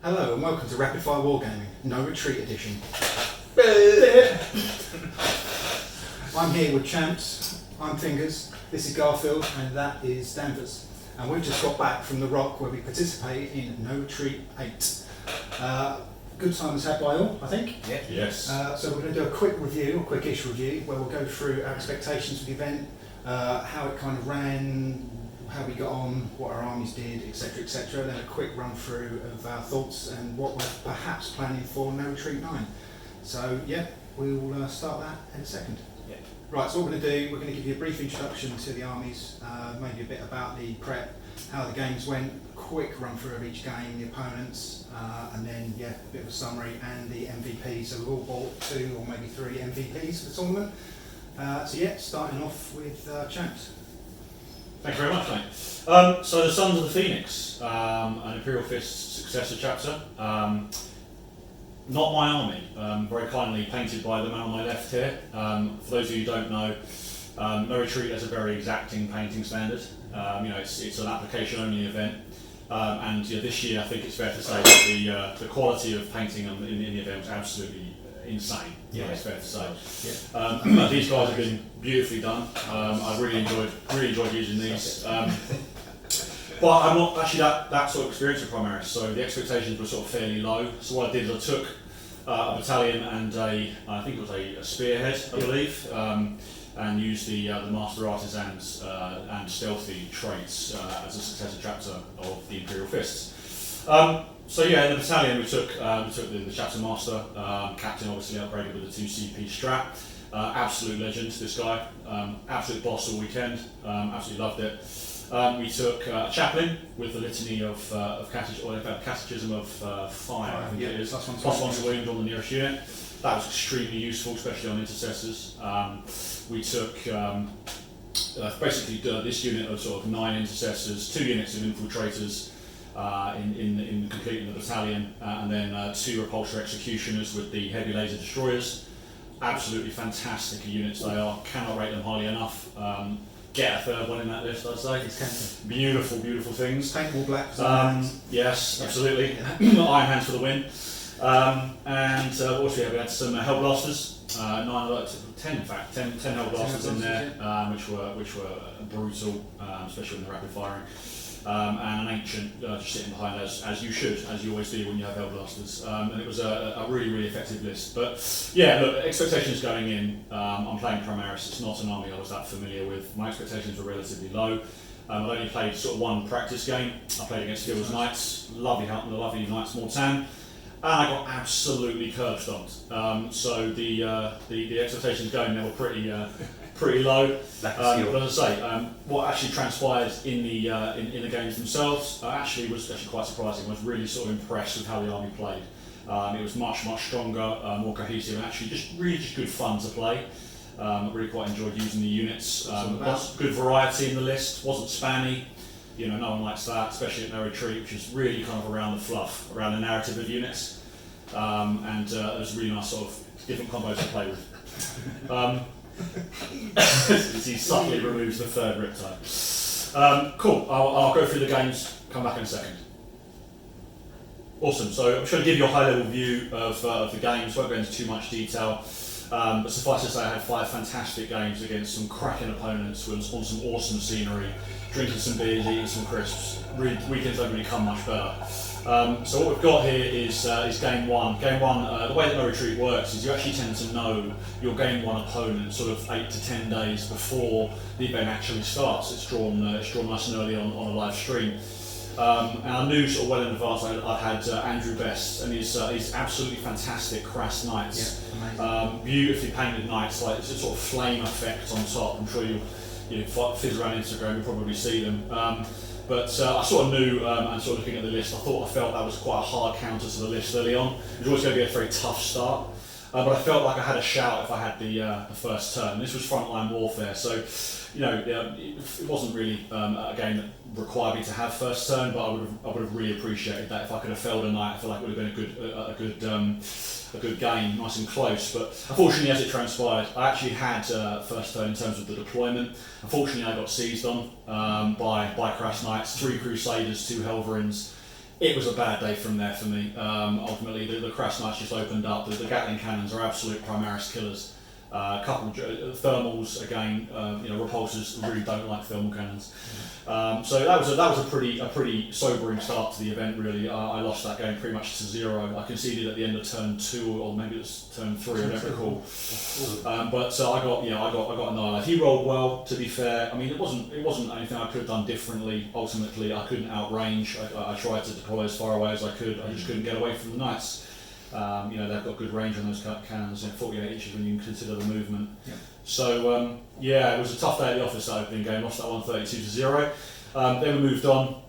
Hello and welcome to Rapid Fire Wargaming, No Retreat Edition. I'm here with Champs, I'm Fingers, this is Garfield and that is Danvers. And we've just got back from the Rock where we participated in No Retreat VIII. Good times had by all, I think. Yeah. Yes. So we're going to do a quick review, a quickish review, where we'll go through our expectations for the event, how it kind of ran, how we got on, what our armies did, etc, etc. Then a quick run through of our thoughts and what we're perhaps planning for No Retreat IX. So yeah, we'll start that in a second. Yeah. Right, so what we're going to do, we're going to give you a brief introduction to the armies, maybe a bit about the prep, how the games went, a quick run through of each game, the opponents, and then yeah, a bit of a summary and the MVP. So we've all bought 2 or maybe 3 MVPs for the tournament. So yeah, starting off with Champs. Thank you very much, mate. So the Sons of the Phoenix, an Imperial Fist successor chapter. Not my army, very kindly painted by the man on my left here. For those of you who don't know, No Retreat has a very exacting painting standard. It's an application-only event, and this year I think it's fair to say that the quality of painting in the event was absolutely insane. Yeah, it's fair to say. Yeah. These guys have been beautifully done. I've really enjoyed using these. But I'm not actually that sort of experienced with Primaris, so the expectations were sort of fairly low. So what I did is I took a battalion and I think it was a spearhead, I believe, and used the Master Artisans and Stealthy traits as a successor chapter of the Imperial Fists. So yeah, in the battalion we took the chapter master, captain obviously upgraded with a 2 CP strat. Absolute legend, this guy. Absolute boss all weekend. Absolutely loved it. We took a chaplain with the litany of catechism of 5, I think it is. +1 to wound on the nearest unit. That was extremely useful, especially on intercessors. We took basically this unit of sort of 9 intercessors, 2 units of infiltrators in completing the battalion, and then 2 repulsor executioners with the heavy laser destroyers. Absolutely fantastic units they are. Cannot rate them highly enough. Get a 3rd one in that list, I'd say. It's beautiful things. paintball black. Yes, absolutely. Iron hands for the win. And what else we had? We had some Hellblasters. 10 in fact. 10 Hellblasters in there, which were brutal, especially when they're rapid firing. And an ancient just sitting behind as you should, as you always do when you have Hellblasters. And it was a really effective list. But yeah, look, expectations going in, I'm playing Primaris, it's not an army I was that familiar with. My expectations were relatively low. I've only played sort of 1 practice game. I played against Field's Knights, lovely Knights Mortan, and I got absolutely curb stomped. So the expectations going there were pretty low. But as I say, what actually transpired in the games themselves was quite surprising. I was really sort of impressed with how the army played. It was much stronger, more cohesive, and actually just good fun to play. I really quite enjoyed using the units. Good variety in the list, wasn't spammy. No one likes that, especially at No Retreat, which is really kind of around the fluff, around the narrative of units. And there's really nice sort of different combos to play with. As he subtly removes the 3rd riptide. Cool, I'll go through the games, come back in a second. Awesome, so I'm just going to give you a high level view of the games, won't go into too much detail. But suffice to say, I had 5 fantastic games against some cracking opponents on some awesome scenery, drinking some beers, eating some crisps. Weekends don't really come much better. So what we've got here is game 1. Game 1, the way that No Retreat works is you actually tend to know your game 1 opponent sort of 8 to 10 days before the event actually starts. It's drawn nice and early on a live stream. And I knew sort of well in advance I had Andrew Best and his absolutely fantastic Crass Knights. Yeah, beautifully painted Knights, like it's a sort of flame effect on top. I'm sure you fizz around Instagram, you'll probably see them. But I sort of knew, and sort of looking at the list, I felt that was quite a hard counter to the list early on. It was always going to be a very tough start. But I felt like I had a shout if I had the first turn. This was frontline warfare, so it wasn't really a game that required me to have first turn. But I would have really appreciated that if I could have felled a knight. I feel like it would have been a good game, nice and close. But unfortunately, as it transpired, I actually had first turn in terms of the deployment. Unfortunately, I got seized on by Crass Knights, 3 Crusaders, 2 Helverins. it was a bad day from there for me. Ultimately, the crash nights just opened up. The Gatling cannons are absolute Primaris killers. A couple of thermals again. Repulsors really don't like thermal cannons. So that was a pretty sobering start to the event. Really, I lost that game pretty much to 0. I conceded at the end of turn 2, or maybe it was turn 3. I don't recall. But I got annihilated. He rolled well, to be fair. I mean, it wasn't anything I could have done differently. Ultimately, I couldn't outrange. I tried to deploy as far away as I could. I just couldn't get away from the knights. They've got good range on those cannons, 48 inches when you consider the movement. Yep. So it was a tough day at the office, that opening game. Lost that one 32-0. Then we moved on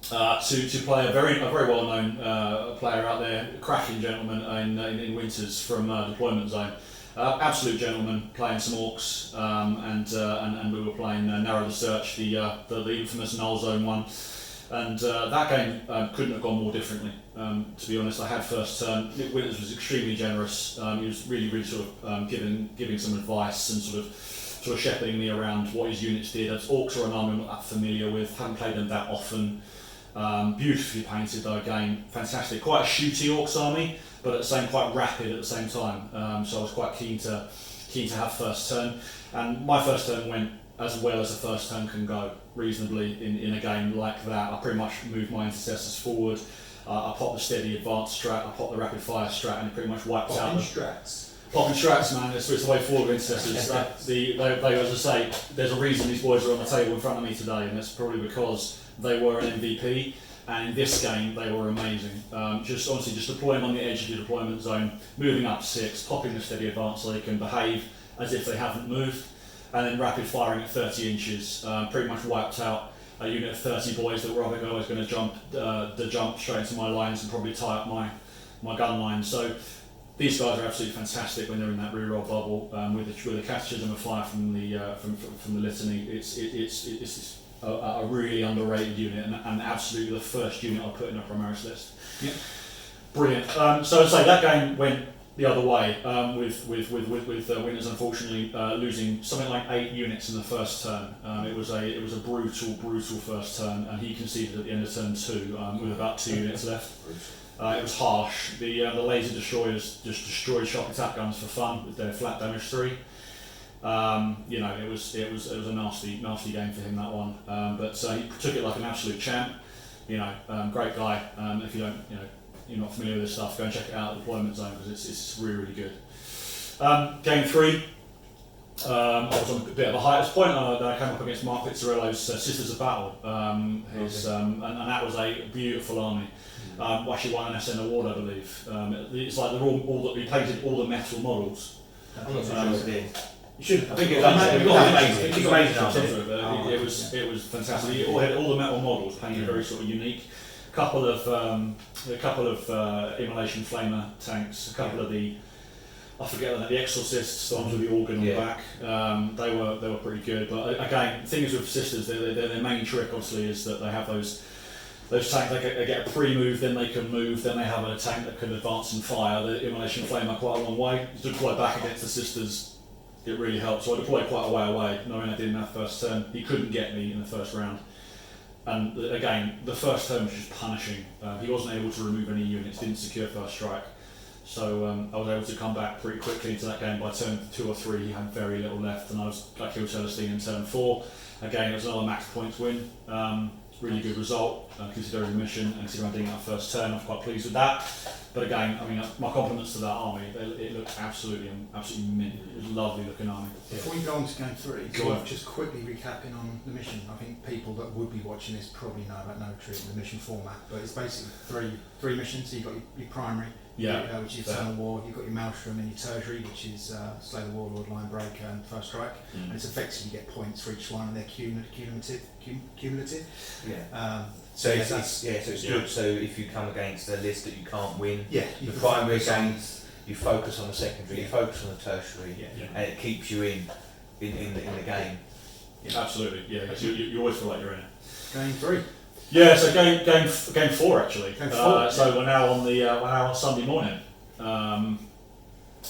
to play a very well-known player out there, a cracking gentleman in Winters from Deployment Zone. Absolute gentleman, playing some orcs, and we were playing Narrow the Search, the infamous Null Zone one. And that game couldn't have gone more differently. To be honest, I had first turn. Nick Winters was extremely generous. He was really sort of giving some advice and sort of shepherding me around what his units did. As orcs are an army I'm not that familiar with. Haven't played them that often. Beautifully painted though. Again, fantastic. Quite a shooty orcs army, but at the same quite rapid at the same time. So I was quite keen to have first turn. And my first turn went as well as a first turn can go, reasonably, in a game like that. I pretty much moved my intercessors forward. I popped the steady advanced strat, I popped the rapid fire strat, and it pretty much wiped out the strats. Popping strats, man. It's the way forward with intercessors. They, as I say, there's a reason these boys are on the table in front of me today, and that's probably because they were an MVP. And in this game, they were amazing. Just deploying on the edge of your deployment zone, moving up 6, popping the steady advance so they can behave as if they haven't moved. And then rapid firing at 30 inches, pretty much wiped out a unit of 30 boys that were otherwise going to jump straight into my lines and probably tie up my gun line. So these guys are absolutely fantastic when they're in that reroll bubble with the catechism of fire from the litany. It's a really underrated unit and absolutely the first unit I put in a Primaris list. Yeah. Brilliant. So I'd say that game went the other way, with Winters unfortunately losing something like 8 units in the first turn. It was a brutal first turn, and he conceded at the end of turn 2 with about 2 units left. It was harsh. The laser destroyers just destroyed shock attack guns for fun with their flat damage 3. It was a nasty game for him, that one. But he took it like an absolute champ. Great guy. If you don't, you're not familiar with this stuff, go and check it out at Deployment Zone because it's really good. Game 3, I was on a bit of a hiatus point. I came up against Mark Pizzarello's Sisters of Battle, and that was a beautiful army. Actually won an SN award, I believe. It's like we painted all the metal models. I'm not so sure. You should. I think it's amazing. It was fantastic. He had all the metal models painted very sort of unique. A couple of immolation flamer tanks. A couple of the Exorcists, the ones with the organ on the back. They were pretty good. But again, the thing is with Sisters, their main trick obviously is that they have those tanks. They get a pre-move, then they can move, then they have a tank that can advance and fire. The immolation flamer quite a long way. To deploy back against the Sisters, it really helped. So I deployed quite a way away, knowing I didn't have first turn. He couldn't get me in the first round. And again, the first turn was just punishing. He wasn't able to remove any units, didn't secure first strike. So I was able to come back pretty quickly into that game. By turn 2 or 3, he had very little left, and I killed Celestine in turn 4. Again, it was another max points win. Really good result, considering the mission, and considering I didn't get that first turn. I was quite pleased with that. But again, I mean, my compliments to that army. It looked absolutely mint. It was a lovely looking army. Before we go on to game 3, just quickly recapping on the mission. I think people that would be watching this probably know about No Retreat and the mission format, but it's basically three missions. So you've got your primary, which is Eternal War. You've got your Maelstrom and your tertiary, which is Slay the Warlord, Line Breaker, and First Strike. And it's effectively you get points for each one, and they're cumulative. So it's good. So if you come against a list that you can't win, the primary games, you focus on the secondary, you focus on the tertiary, and it keeps you in the game. Yeah, absolutely. Yeah, you always feel like you're in it. Game 3. Yeah, so game 4 actually. Game 4. So we're now on Sunday morning.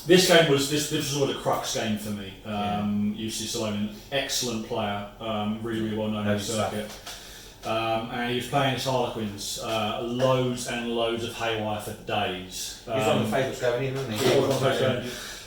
This game was sort of the crux game for me. UC Salonen, excellent player, really well known in the circuit. and he was playing his Harlequins, loads and loads of haywire for days. He's one of the favourites going in, wasn't he?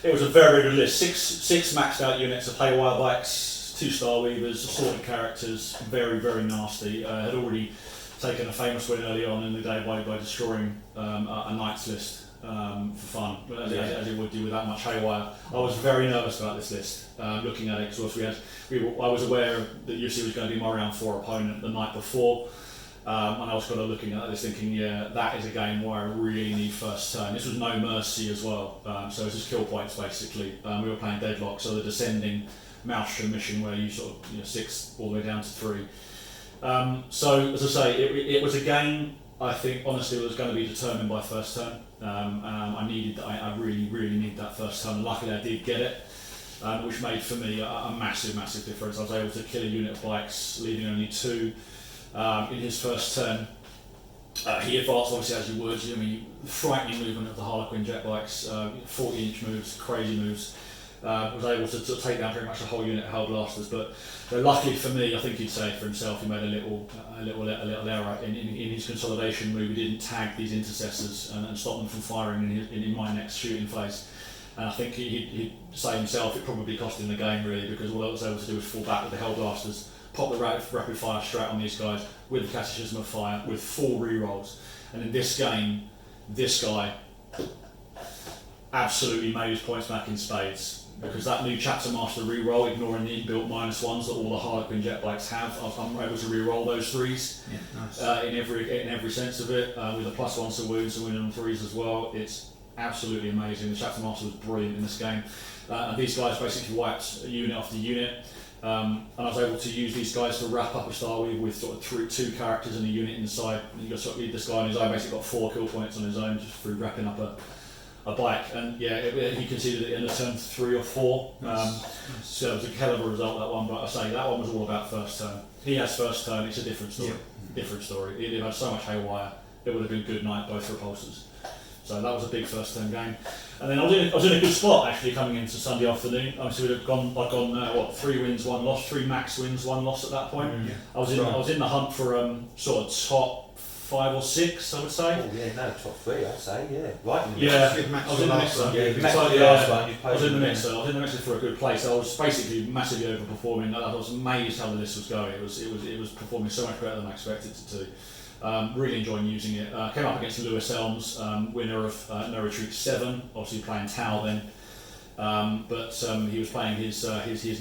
It was a very, very good list. Six maxed out units of haywire bikes, 2 Star Weavers, assorted characters, very, very nasty. Had already taken a famous win early on in the day by destroying a Knights list for fun, as it would do with that much haywire. I was very nervous about this list, looking at it, because I was aware that UC was going to be my round 4 opponent the night before. And I was kind of looking at this thinking, yeah, that is a game where I really need first turn. This was no mercy as well, so it was just kill points basically. We were playing Deadlock, so the descending Maelstrom mission where you sort of 6 all the way down to 3. So as I say, it was a game I think honestly was going to be determined by first turn. I really need that first turn. Luckily I did get it, which made for me a massive difference. I was able to kill a unit of bikes, leaving only 2. In his first turn, he advanced obviously as you would. I mean, frightening movement of the Harlequin jet bikes, 40-inch moves, crazy moves. Was able to take down pretty much the whole unit of Hellblasters, but luckily for me, I think he'd say for himself, he made a little error in his consolidation move. He didn't tag these intercessors and stop them from firing in my next shooting phase. And I think he'd say himself, it probably cost him the game really, because all I was able to do was fall back with the Hellblasters, pop the rapid fire strat on these guys with the Catechism of Fire with 4 rerolls. And in this game, this guy absolutely made his points back in spades, because that new Chapter Master reroll, ignoring the inbuilt -1s that all the Harlequin jet bikes have, I'm able to reroll those 3s in every sense of it, with a +1 to wounds and winning on 3s as well. It's absolutely amazing. The Chapter Master was brilliant in this game. And these guys basically wiped unit after unit. And I was able to use these guys to wrap up a Star Weaver with sort of 2 characters and a unit inside. You got sort of lead this guy on his own, basically got 4 kill points on his own just through wrapping up a bike. And yeah, he conceded it in the turn 3 or 4. So it was a hell of a result, that one. But I say that one was all about first turn. He has first turn. It's a different story. Different story. It had so much haywire. It would have been good night both repulsors. So that was a big first turn game. And then I was in a good spot actually coming into Sunday afternoon. So I'd gone 3 wins, 1 loss, 3 max wins, 1 loss at that point. I was in the hunt for sort of top 5 or 6, I would say. Oh yeah, no, top 3 I'd say, yeah. Right in the mix. I was in the mixer. I was in the mixer for a good place. I was basically massively overperforming. I was amazed how the list was going. It was performing so much better than I expected it to. Really enjoying using it. Came up against Lewis Elms, winner of No Retreat VII, obviously playing Tau then. But he was playing his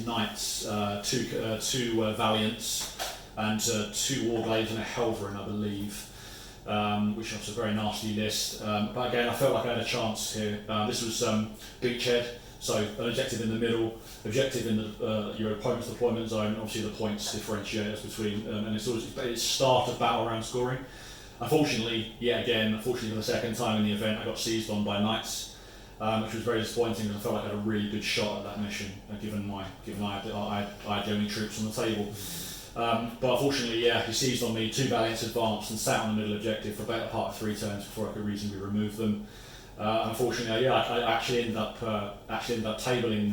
Knights, 2 Valiants, and 2 Warglaives and a Helverin, I believe, which was a very nasty list. But again, I felt like I had a chance here. This was Beachhead, so an objective in the middle, objective in your opponent's deployment zone, obviously the points differentiators between, and it's start of battle round scoring. Unfortunately for the second time in the event, I got seized on by Knights, which was very disappointing because I felt like I had a really good shot at that mission, given I had the only troops on the table. But unfortunately, he seized on me, 2 Valiants advanced and sat on the middle objective for a better part of 3 turns before I could reasonably remove them. Unfortunately, I actually ended up tabling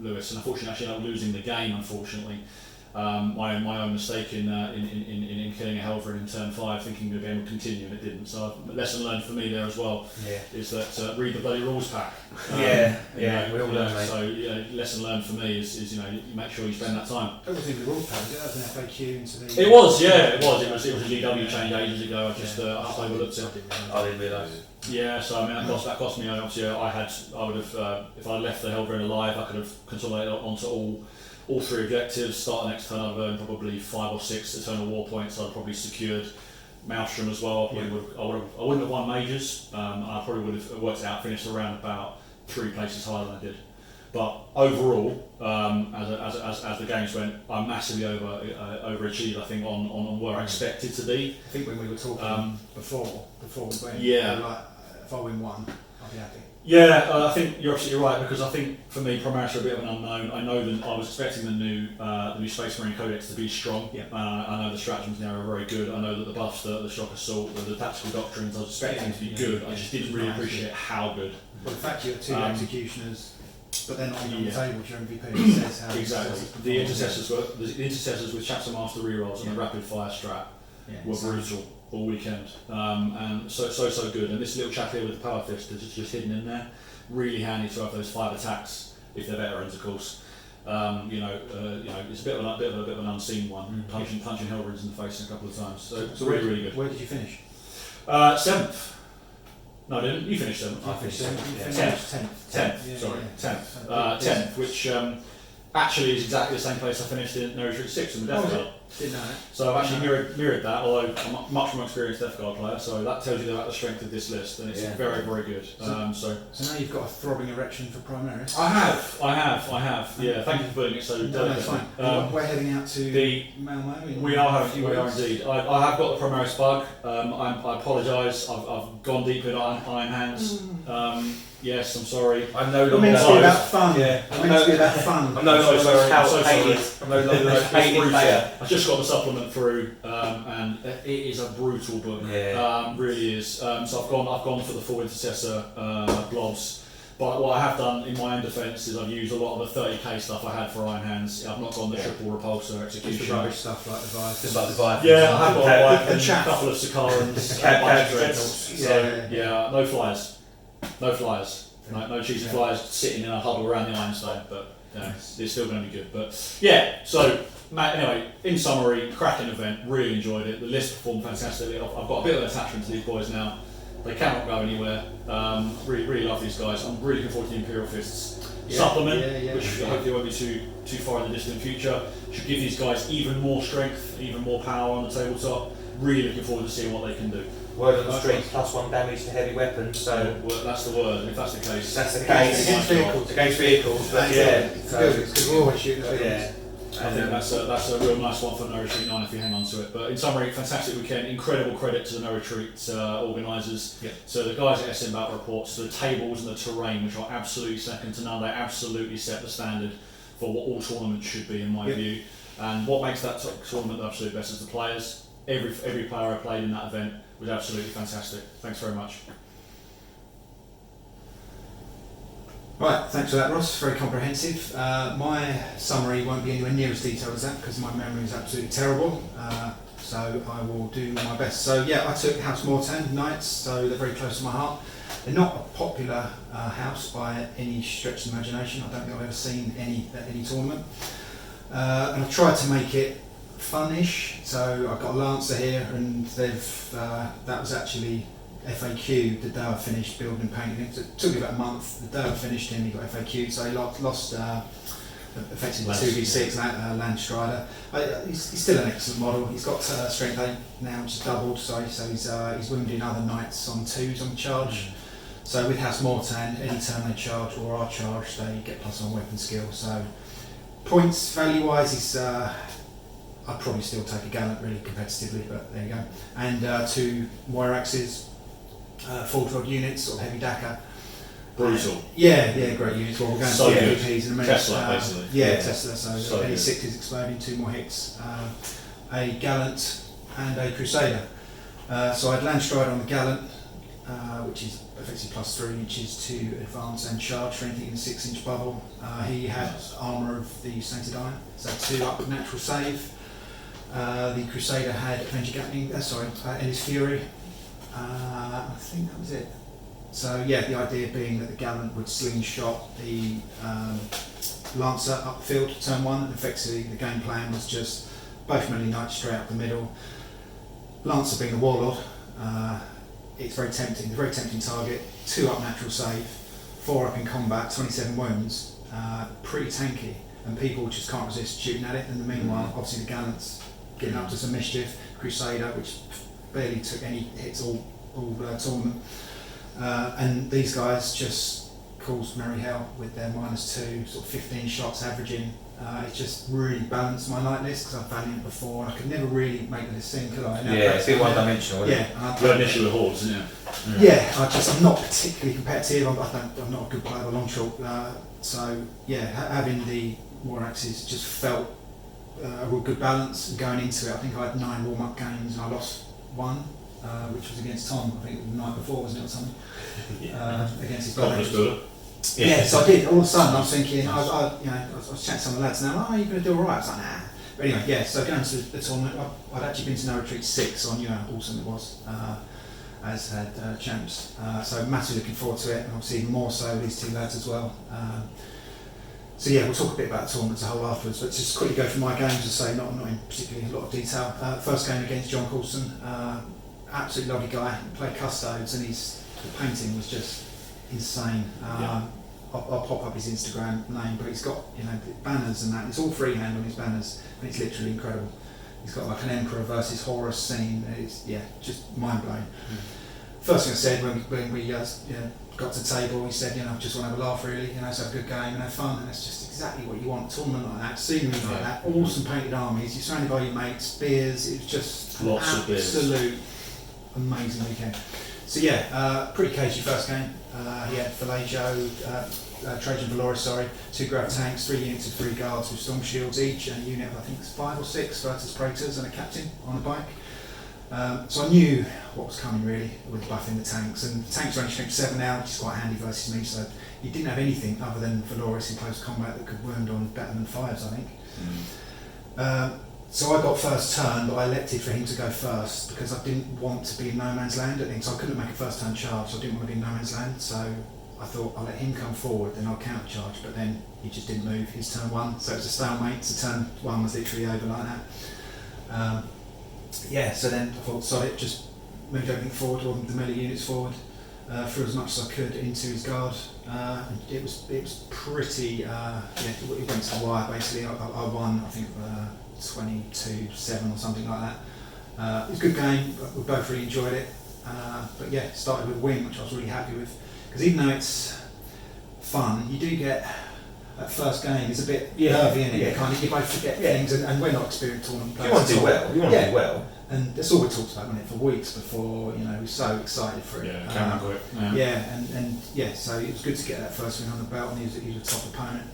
Lewis, and unfortunately, actually ended up losing the game. Unfortunately, my own mistake in killing a Helverin in turn 5, thinking the game would continue, and it didn't. So, a lesson learned for me there as well is that read the bloody rules pack. We all learn, mate. So, lesson learned for me is you make sure you spend that time. That wasn't even the rules pack, was it? That was an FAQ into the. It was. It was a GW change ages ago. I just overlooked it. I didn't realise. Yeah, so I mean that cost me. Obviously, I would have if I left the Helverin alive, I could have consolidated onto all 3 objectives. Start the next turn, I'd have earned probably 5 or 6 eternal war points. I'd probably secured Maelstrom as well. I wouldn't have won majors. I probably would have worked out, finished around about 3 places higher than I did. But overall, as the games went, I massively overachieved. I think on where I expected to be. I think when we were talking before we went, like, if I win 1, I'll be happy. Yeah, I think you're absolutely right, because I think for me, Primaris are a bit of an unknown. I know that I was expecting the new Space Marine Codex to be strong. I know the stratagems now are very good. I know that the buffs, the shock assault, the tactical doctrines, I was expecting to be good. I just didn't really appreciate how good. Well, the fact you have 2 executioners, but they're not on the table to your MVP says how exactly. The intercessors with Chapter Master rerolls and the rapid fire strat were brutal all weekend, and so good. And this little chap here with the power fist is just hidden in there. Really handy to have those 5 attacks if they're veterans, of course. It's a bit of an unseen one, punching Hellraids in the face a couple of times. So it's really good. Where did you finish? 7th. No, I didn't. You finished 7th. I finished 10th. 10th. Sorry, 10th. 10th, which actually is exactly the same place I finished in No Retreat VIII in the Death Guard. Didn't know that. So I've actually mirrored that, although I'm a much more experienced Death Guard player, so that tells you about the strength of this list, and it's very, very good. So now you've got a throbbing erection for Primaris. I have. Yeah, thank you for putting it so delicately. No, that's fine. We're heading out to Malmo. We are indeed. I have got the Primaris bug. I apologise. I've gone deep in Iron Hands. Yes, I'm sorry. I'm no longer meant to be about fun. Yeah. I'm meant to be about fun. I'm no longer I'm no longer a hated player. I just got the supplement through, and it is a brutal book. Yeah. Really is. So I've gone for the full intercessor blobs. But what I have done in my own defence is I've used a lot of the 30k stuff I had for Iron Hands. I've not gone the triple repulsor execution. Just the rubbish stuff like the Vive. Just like the Vive. Yeah, I have got the a couple of Sicarans. No flyers. No cheesy flyers sitting in a huddle around the Ironstone, but it's still going to be good. But yeah, so anyway, in summary, cracking event, really enjoyed it. The list performed fantastically. I've got a bit of an attachment to these boys now. They cannot go anywhere. Really love these guys. I'm really looking forward to the Imperial Fists supplement, which hopefully won't be too far in the distant future. Should give these guys even more strength, even more power on the tabletop. Really looking forward to seeing what they can do. Word on the street, +1 damage to heavy weapons, so... Well, that's the word, if that's the case. That's the case. Against vehicles, but it's good, because we're always shooting at vehicles. I think that's a real nice one for No Retreat 9 if you hang on to it. But in summary, fantastic weekend, incredible credit to the No Retreat organisers. Yeah. So the guys at SM Battle Reports, the tables and the terrain, which are absolutely second to none. They absolutely set the standard for what all tournaments should be, in my view. And what makes that tournament the absolute best is the players. Every player I played in that event was absolutely fantastic. Thanks very much. Right, thanks for that, Ross. Very comprehensive. My summary won't be anywhere near as detailed as that because my memory is absolutely terrible. So I will do my best. So yeah, I took House Mortan Knights, so they're very close to my heart. They're not a popular house by any stretch of the imagination. I don't think I've ever seen any tournament. And I've tried to make it fun-ish. So I've got a Lancer here, and that was actually FAQ the day I finished building and painting him. So it took me about a month. The day I finished him, he got FAQ, so he lost effectively 2v6 Landstrider. He's still an excellent model. He's got strength 8 now, which is doubled, so he's wounding other knights on 2s on charge. So with House Mortan, any turn they charge or are charged, they get +1 weapon skill. So points value-wise, I'd probably still take a Gallant really competitively, but there you go. And 2 Moiraxes. Full drug units, sort of heavy Dakar. Brutal. Yeah, great units. Well, we're going so to good. PvPs in a minute. Tesla, basically. Tesla. So any 6s exploding, 2 more hits. A Gallant and a Crusader. So I'd Landstrider on the Gallant, which is effectively +3 inches to advance and charge for anything in the 6-inch bubble. He had armour of the Sainted Iron, so 2 up natural save. The Crusader had Avenger Gatling, Ennis Fury. I think that was it. So yeah, the idea being that the Gallant would slingshot the Lancer upfield turn 1, and effectively the game plan was just both melee knights straight up the middle. Lancer being the warlord, it's very tempting target. 2 up natural save, 4 up in combat, 27 wounds, pretty tanky, and people just can't resist shooting at it. And meanwhile, obviously the Gallant's getting up to some mischief. Crusader, which barely took any hits all tournament, and these guys just caused merry hell with their -2, sort of 15 shots averaging. It just really balanced my night list because I've Valiant before and I could never really make this thing, could I? It's a bit one-dimensional. You had an issue with hordes, didn't you? Yeah, I'm not particularly competitive. I'm not a good player by long chalk. So yeah, having the Moiraxes just felt a real good balance. And going into it, I think I had 9 warm-up games and I lost 1, which was against Tom. I think the night before, wasn't it, or something? Against his brother. Yeah, so I did. All of a sudden, I was thinking, I was chatting to some of the lads now. Oh, you're going to do all right. I was like, nah. But anyway, yeah, so going to the tournament, I'd actually been to No Retreat VIII, so I knew how awesome it was, as had champs. So massively looking forward to it, and obviously even more so these two lads as well. So yeah, we'll talk a bit about the tournament as a whole afterwards, but just quickly go through my games and say not in particularly a lot of detail. First game against John Coulson, absolutely lovely guy, played Custodes, and the painting was just insane. I'll pop up his Instagram name, but he's got banners and that. It's all freehand on his banners, and it's literally incredible. He's got like an Emperor versus Horus scene. It's just mind blowing. First thing I said when we got to the table, he said, just want to have a laugh really, so have a good game and have fun, and that's just exactly what you want. A tournament like that, scenery like that, awesome painted armies. You're surrounded by your mates, beers. It was just lots of beers. Absolute amazing weekend. So pretty cagey first game. He had Joe, Trajan Valoris, 2 grav tanks, 3 units of 3 guards with storm shields each, and a unit of I think 5 or 6 Virtus Praetors and a captain on a bike. So I knew what was coming really with buffing the tanks, and the tanks are only strength 7 now, which is quite handy versus me. So he didn't have anything other than Valoris in close combat that could wound on better than 5s, I think. So I got first turn, but I elected for him to go first because I didn't want to be in no man's land at the end. So I couldn't make a first turn charge, so I didn't want to be in no man's land. So I thought I'll let him come forward, then I'll counter charge. But then he just didn't move his turn 1, so it was a stalemate. So turn 1 was literally over like that. So then I thought, sorry, just moved everything forward, all the melee units forward, threw as much as I could into his guard. It was pretty, it went to the wire basically. I won, I think 22-7 or something like that. It was a good game, we both really enjoyed it. But started with a win, which I was really happy with. Because even though it's fun, you do get, that first game is a bit nervy, isn't it? You both forget things, and we're not experienced tournament players. You want to do well. You want to do well. And that's all we talked about, wasn't it, for weeks before, we're so excited for it. So it was good to get that first win on the belt, and he was a top opponent.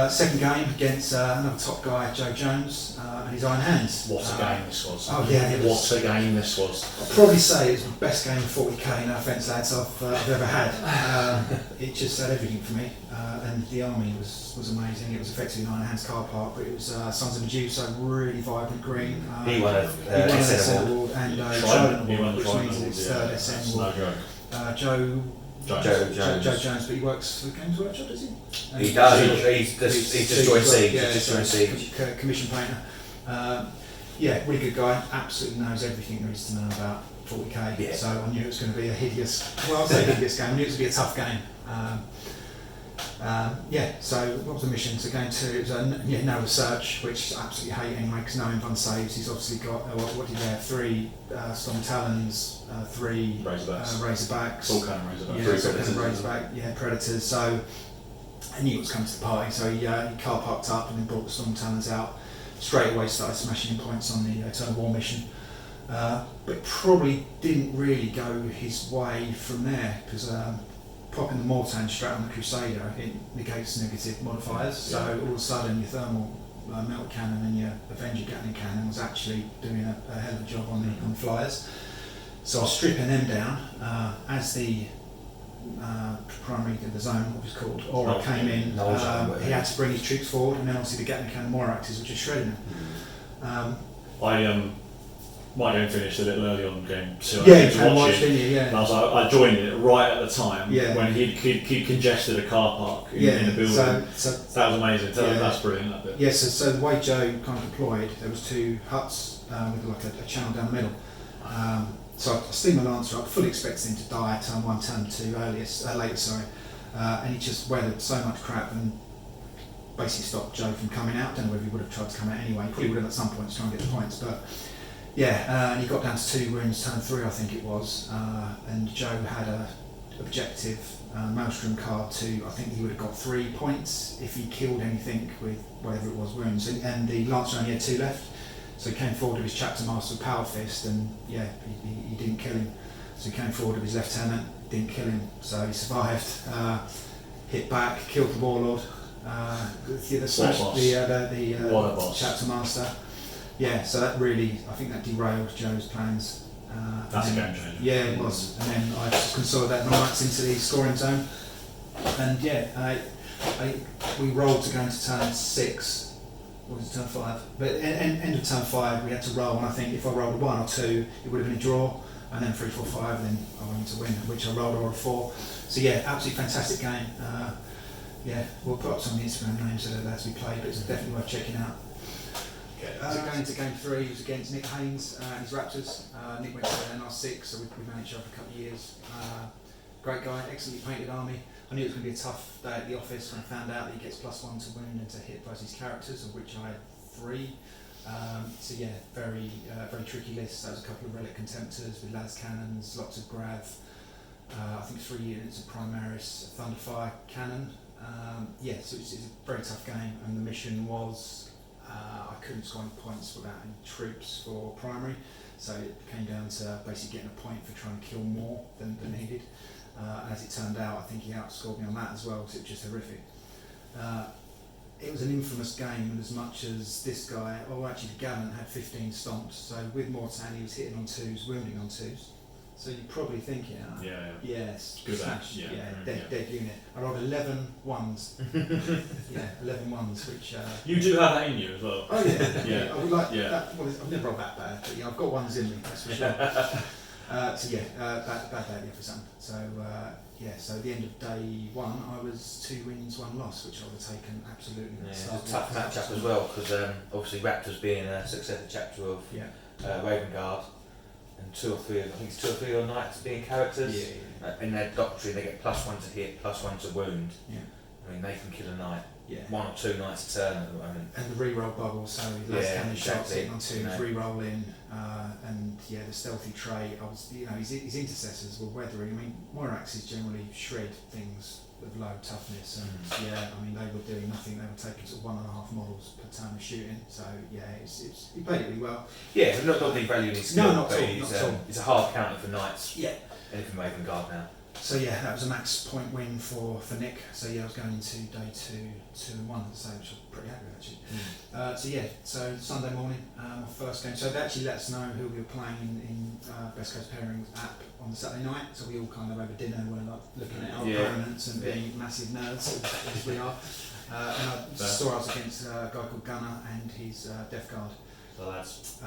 Second game against another top guy, Joe Jones, and his Iron Hands. What a game this was. Oh yeah, what a game this was. I'd probably say it's the best game of 40k, no offence lads, I've ever had. It just had everything for me, and the army was amazing. It was effectively an Iron Hands car park, but it was Sons of Medusa, really vibrant green. He won an SN award and Trident He won award, the which Trident means award, it's third SN award. No joke. Joe Jones, but he works for the Games Workshop, does he? He does. He's just joined Siege. Commission painter. Really good guy. Absolutely knows everything there is to know about 40k. Yeah. So I knew it was going to be a hideous. Well, I'll say hideous game. I knew it was going to be a tough game. So what was the mission? So going to, it was no research, which I absolutely hate anyway, because no one saves. He's obviously got, what did he have? 3 Storm Talons, 3 Razorbacks. Full cannon Razorback. Predators. So I knew it was coming to the party, so he car parked up and then brought the Storm Talons out. Straight away started smashing in points on the Eternal War mission. But probably didn't really go his way from there, because popping the Mortan straight on the Crusader, it negates negative modifiers, so all of a sudden your thermal melt cannon and your Avenger Gatling cannon was actually doing a hell of a job on the flyers. So I was stripping them down as the primary of the zone, what was called, Aura came in. He had to bring his troops forward, and then obviously the Gatling cannon Moraxes were just shredding them. My game finished a little early on game 2. You watched, didn't you? Yeah. And I joined it right at the time when he'd congested a car park in the building. So that was amazing. That's brilliant, that bit. Yeah, so the way Joe kind of deployed, there was 2 huts with like a channel down the middle. So I steamed my Lancer up, fully expecting him to die turn 1, turn 2 later, and he just weathered so much crap and basically stopped Joe from coming out. Don't know whether he would have tried to come out anyway. He probably would have at some point to try and get the points, but and he got down to 2 wounds, turn 3 I think it was, and Joe had a objective Maelstrom card to, I think he would have got 3 points if he killed anything with whatever it was wounds, and the Lancer only had 2 left, so he came forward with his Chapter Master with Power Fist, and he didn't kill him. So he came forward with his Lieutenant, didn't kill him, so he survived, hit back, killed the Warlord, smashed the Chapter Master. So that really, I think that derailed Joe's plans. That's a game changer. Yeah, it was. And then I just consolidated my knights into the scoring zone. And we rolled to go into turn 6 Or was it turn 5? But end of turn 5, we had to roll, and I think if I rolled a 1 or 2, it would have been a draw, and then 3, 4, 5, then I went to win, which I rolled or a 4. So yeah, absolutely fantastic game. Yeah, we'll put up some of the Instagram names that are to be played, but it's definitely worth checking out. Going into game 3, it was against Nick Haynes and his Raptors. Nick went to NR6, so we've known each other for a couple of years. Great guy, excellently painted army. I knew it was going to be a tough day at the office when I found out that he gets +1 to wound and to hit versus characters, of which I had 3. So yeah, very tricky list. There was a couple of relic contemptors with las cannons, lots of grav. I think 3 units of Primaris Thunderfire cannon. Yeah, so it's a very tough game, and the mission was I couldn't score any points without any troops for primary, so it came down to basically getting a point for trying to kill more than needed. As it turned out, I think he outscored me on that as well, because it was just horrific. It was an infamous game in as much as this guy, actually the Gallant had 15 stomps, so with Mortan he was hitting on 2s, wounding on 2s. So you're probably thinking, yes, good smash, yeah, dead unit. I rolled 11 1s. Yeah, 11 1s, which... You do have that in you as well. Oh yeah, yeah. I would like that. Well, I've never rolled that bad, but yeah, I've got 1s in me, that's for sure. So yeah, bad day at the office. So so at the end of day 1, I was 2 wins, 1 loss, which I would have taken absolutely. Yeah, it was a tough matchup as well, because obviously Raptors being a successor chapter of Raven Guard, and 2 or 3 of your knights being characters. In their doctrine, they get +1 to hit, +1 to wound. Yeah. I mean, they can kill a knight. Yeah. 1 or 2 knights a turn at the moment. And the reroll bubble, so last cannon shots hitting on 2s, re-rolling, and the stealthy trait. I was, his intercessors were weathering. I mean, Moiraxes generally shred things with low toughness, and they were doing nothing. They were taking sort of 1.5 models per turn of shooting. So he played it really well. Yeah, not devaluing his skill, not but at all. It's a hard counter for knights. Yeah. Anything Raven Guard now. So that was a max point win for Nick. So I was going into day 2 and 1, so which I was pretty happy with actually. So Sunday morning, my first game. So they actually let us know who we were playing in Best Coast Pairings app on the Saturday night. So we all kind of over dinner were like looking at our opponents and being massive nerds as we are. And I saw I was against a guy called Gunner and his Death Guard. So that's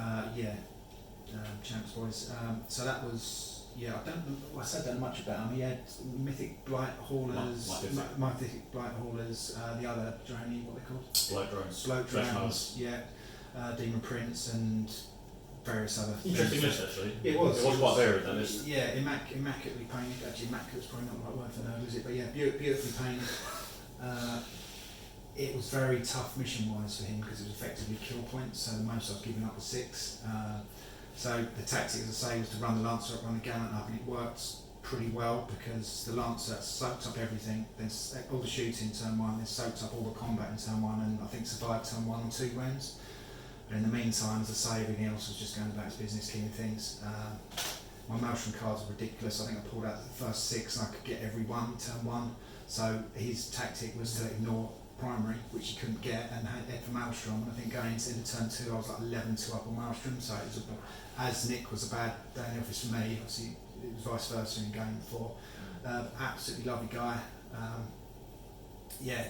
Champs boys. So that was. Yeah, I said that much about him. He had Mythic Blight Haulers, Mythic Blight Haulers, the other Droni, what are they called? Bloat Drones, Demon Prince, and various other things. Interesting list, actually. It was quite varied, that list. Yeah, immaculately painted. Actually, immaculate's probably not the right word for nerd, is it? But yeah, beautifully painted. It was very tough mission-wise for him, because it was effectively kill points, so the most I was giving up was 6. So the tactic, as I say, was to run the Lancer up, run the Gallant up, and it worked pretty well, because the Lancer soaked up everything, then all the shooting turn 1, then soaked up all the combat in turn 1, and I think survived turn 1 or 2 wounds. But in the meantime, as I say, everything else was just going about its business, killing things. My Maelstrom cards were ridiculous. I think I pulled out the first 6 and I could get every 1 turn 1. So his tactic was to ignore primary, which he couldn't get, and head for Maelstrom. And I think going into turn 2, I was like 11-2 up on Maelstrom. So it was as Nick was a bad day in the office for me, obviously it was vice versa in game 4. Absolutely lovely guy.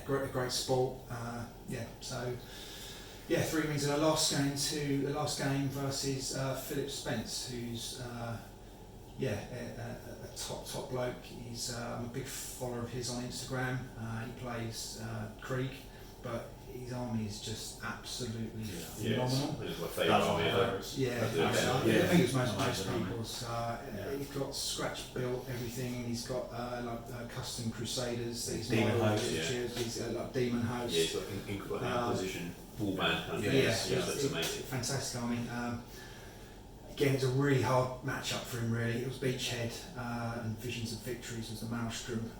Great sport. 3 wins and a loss, going to the last game versus Philip Spence, who's a top bloke. I'm a big follower of his on Instagram. He plays Krieg, but his army is just absolutely phenomenal. It's my favourite army ever. I think it's most people's. He's got scratch built everything. He's got custom Crusaders. He's Demon Host. He's got Demon Host. Yeah, he's got Inquisition, Warband. That's amazing. Fantastic army. Again, it was a really hard matchup for him, really. It was Beachhead and Visions of Victories was the Maelstrom,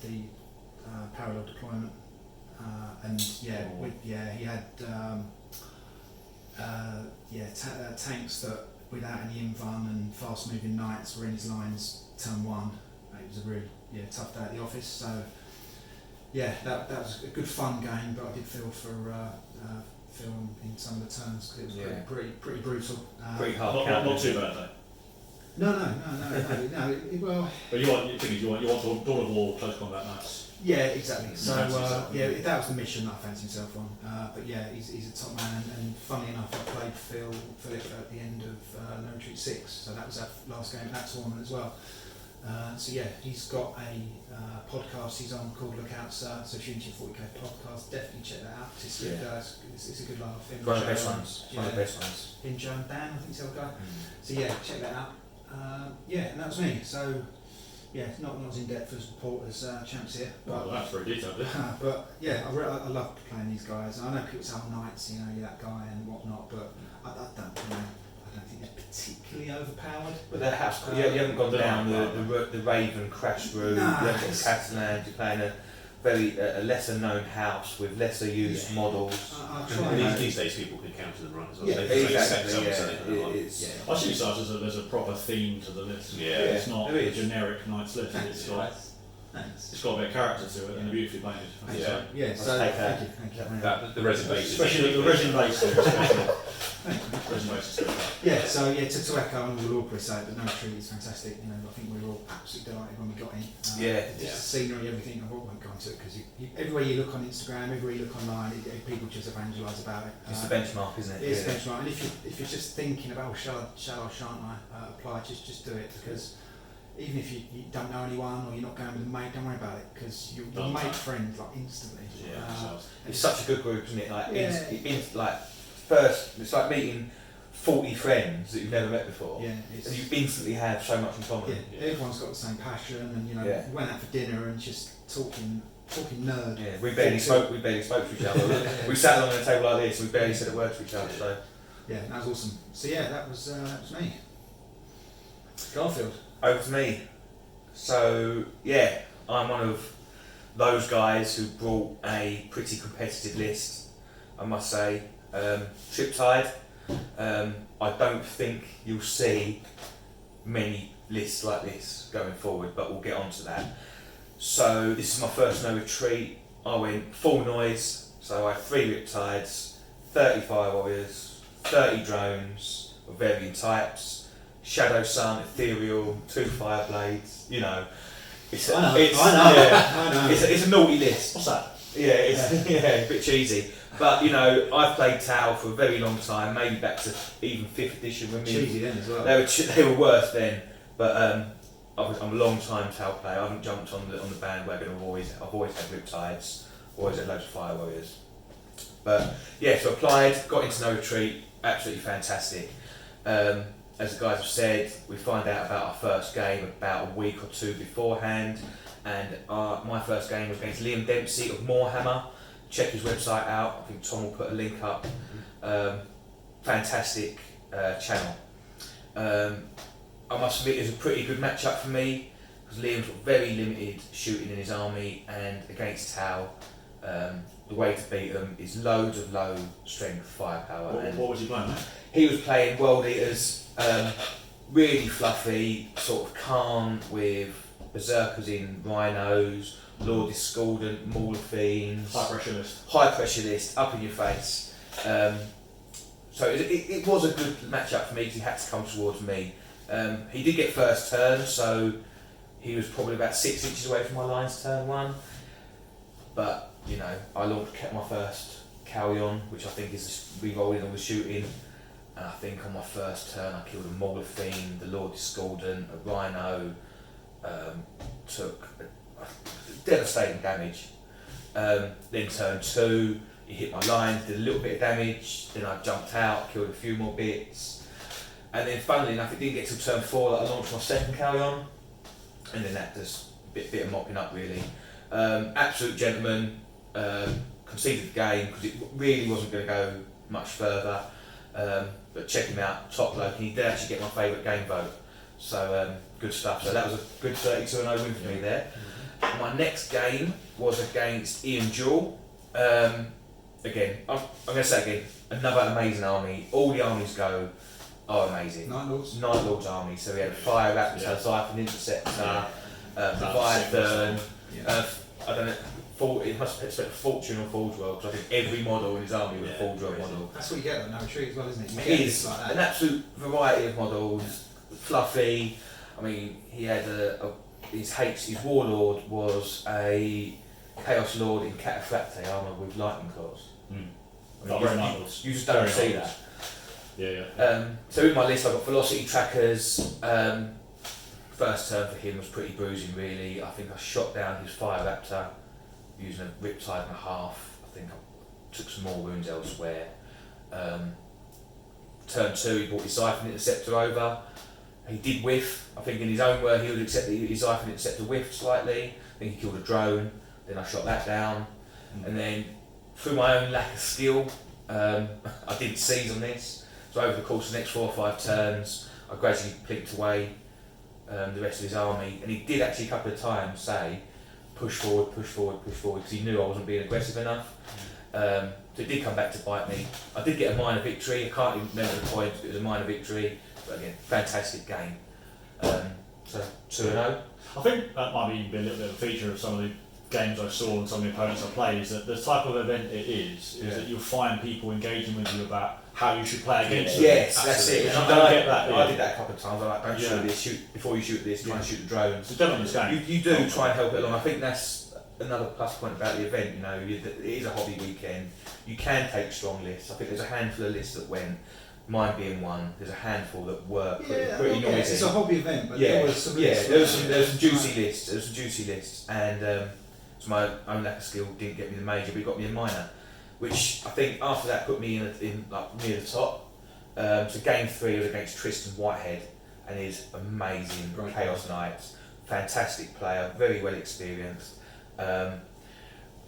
the parallel deployment. He had tanks that, without any invuln and fast-moving knights, were in his lines turn 1. It was a really tough day at the office. So that was a good fun game, but I did feel for Phil in some of the turns, because it was pretty brutal. Pretty hard. Not too bad though. No. Well, But you want Dawn of War, close combat knights. yeah, exactly. So yourself yeah, that was the mission that I fancied myself on. But yeah, he's a top man, and funnily enough, I played Philip at the end of No Retreat VI, so that was our last game at that tournament as well. So yeah, he's got a podcast he's on called Look Out Sir. So if you're into your 40k podcast, definitely check that out. It's a good laugh. One of the best ones. One of the best ones. In Joe and Dan, I think it's the other guy. So yeah, check that out. Yeah, and that was me. So yeah, not as in depth as Paul as Champs here. But, Well, that's very detailed. but yeah, I love playing these guys. I know people say, "Oh, Knights, you're that guy and whatnot," but I don't think they're particularly overpowered. But the house, you haven't gone down the Raven crash route. You haven't got the Catalan. You're playing a very a lesser known house with lesser used models. These days people can counter them right as well. Yeah, They can exactly. like I see it as there's a proper theme to the list. Yeah. It's not a generic Knights list. It's got Thanks. a bit of character to it and they're beautifully painted. Yeah. Yeah, so take thank you. the resin base. Especially the resin base. Resin base is good. Yeah, so yeah, to echo, and we'll all probably say it, but No Retreat is fantastic. I think we were all absolutely delighted when we got in. Just the scenery, everything. I won't go into it because everywhere you look on Instagram, everywhere you look online, people just evangelise about it. It's the benchmark, isn't it? It's the benchmark, and if you're just thinking about, shall I, shan't I apply, just do it, because even if you don't know anyone or you're not going with a mate, don't worry about it, because you'll make friends like instantly. It's such a good group, isn't it? Like first, it's like meeting 40 friends that you've never met before. Yeah, and you instantly have so much in common. Yeah, everyone's got the same passion, and we went out for dinner and just talking nerd. Yeah, we barely spoke to each other. We sat along at a table like this, we barely said a word to each other. So yeah, that was awesome. So yeah, that was me. Garfield. Over to me. So yeah, I'm one of those guys who brought a pretty competitive list, I must say. Triptide. I don't think you'll see many lists like this going forward, but we'll get on to that. So this is my first No Retreat. I went full noise, so I had 3 Riptides, 30 Fire Warriors, 30 drones of varying types, Shadow Sun, Ethereal, 2 Fireblades, It's a naughty list. What's that? Yeah, it's a bit cheesy. But I've played Tau for a very long time, maybe back to even 5th edition. Cheesy then as well. They were worse then, but I'm a long time Tau player. I haven't jumped on the bandwagon. I've always had Riptides, always had loads of Fire Warriors. But yeah, so applied, got into No Retreat, absolutely fantastic. As the guys have said, we find out about our first game about a week or 2 beforehand, and my first game was against Liam Dempsey of Moorhammer. Check his website out. I think Tom will put a link up. Fantastic channel. I must admit, it was a pretty good matchup for me because Liam's got very limited shooting in his army, and against Tau, the way to beat them is loads of low strength firepower. What was he playing? He was playing World Eaters, really fluffy, sort of calm with Berserkers in Rhinos, Lord Discordant, Maul Fiends. High pressure list, up in your face. So it was a good matchup for me because he had to come towards me. He did get first turn, so he was probably about 6 inches away from my lines turn 1. But, I kept my first carry on, which I think is re-rolling all the shooting. And I think on my first turn I killed a Maul Fiend, the Lord Discordant, a Rhino, took devastating damage. Then turn 2, he hit my lines, did a little bit of damage, then I jumped out, killed a few more bits. And then funnily enough, it didn't get till turn 4 that I launched my second carry on. And then that just bit of mopping up really. Absolute gentleman, conceded the game because it really wasn't going to go much further. But check him out, top bloke, and he did actually get my favourite game vote. So good stuff. So that was a good 32-0 win for me there. My next game was against Ian Jewell. Again, I'm going to say again, another amazing army. All the armies are amazing. Night Lord's army. So we had Fire Raptor, Zyphon Interceptor, Leviathan. I don't know. It must have spent a fortune on Forge World because I think every model in his army was a Forge World model. That's what you get at No Retreat as well, isn't it? It is like an absolute variety of models. fluffy. I mean, he had his warlord was a Chaos Lord in Cataphracte armour with lightning claws. Mm. I mean, Very nice. you just don't Very see nice. that. Yeah. So in my list I've got velocity trackers. First turn for him was pretty bruising really. I think I shot down his Fire Raptor using a Riptide and a half. I think I took some more wounds elsewhere. Turn 2 he brought his Siphon Interceptor over. He did whiff. I think in his own word he would accept that his Siphon Interceptor whiffed slightly. I think he killed a drone. Then I shot that down. And then through my own lack of skill, I didn't seize on this. So over the course of the next 4 or 5 turns, I gradually plinked away the rest of his army. And he did actually a couple of times say, push forward, because he knew I wasn't being aggressive enough. So it did come back to bite me. I did get a minor victory. I can't even remember the point, but it was a minor victory. But again, fantastic game. So 2-0. I think that might be a little bit of a feature of some of the games I saw and some of the opponents I played, is that the type of event it is that you'll find people engaging with you about how you should play against them. Yes, that's it. And I get that. I did that a couple of times. I like, don't shoot at this, shoot before you shoot at this, try and shoot the drones. It's definitely this game. You do try and help it along. I think that's another plus point about the event. You know, it is a hobby weekend. You can take strong lists. I think there's a handful of lists that went. Mine being one. There's a handful that were pretty noisy. It's a hobby event, but there was some there was some juicy lists. There was some juicy lists, and so my own lack of skill didn't get me the major, but it got me a minor, which I think after that put me in like near the top. So game 3 was against Tristan Whitehead and his amazing Chaos Knights. Fantastic player, very well experienced.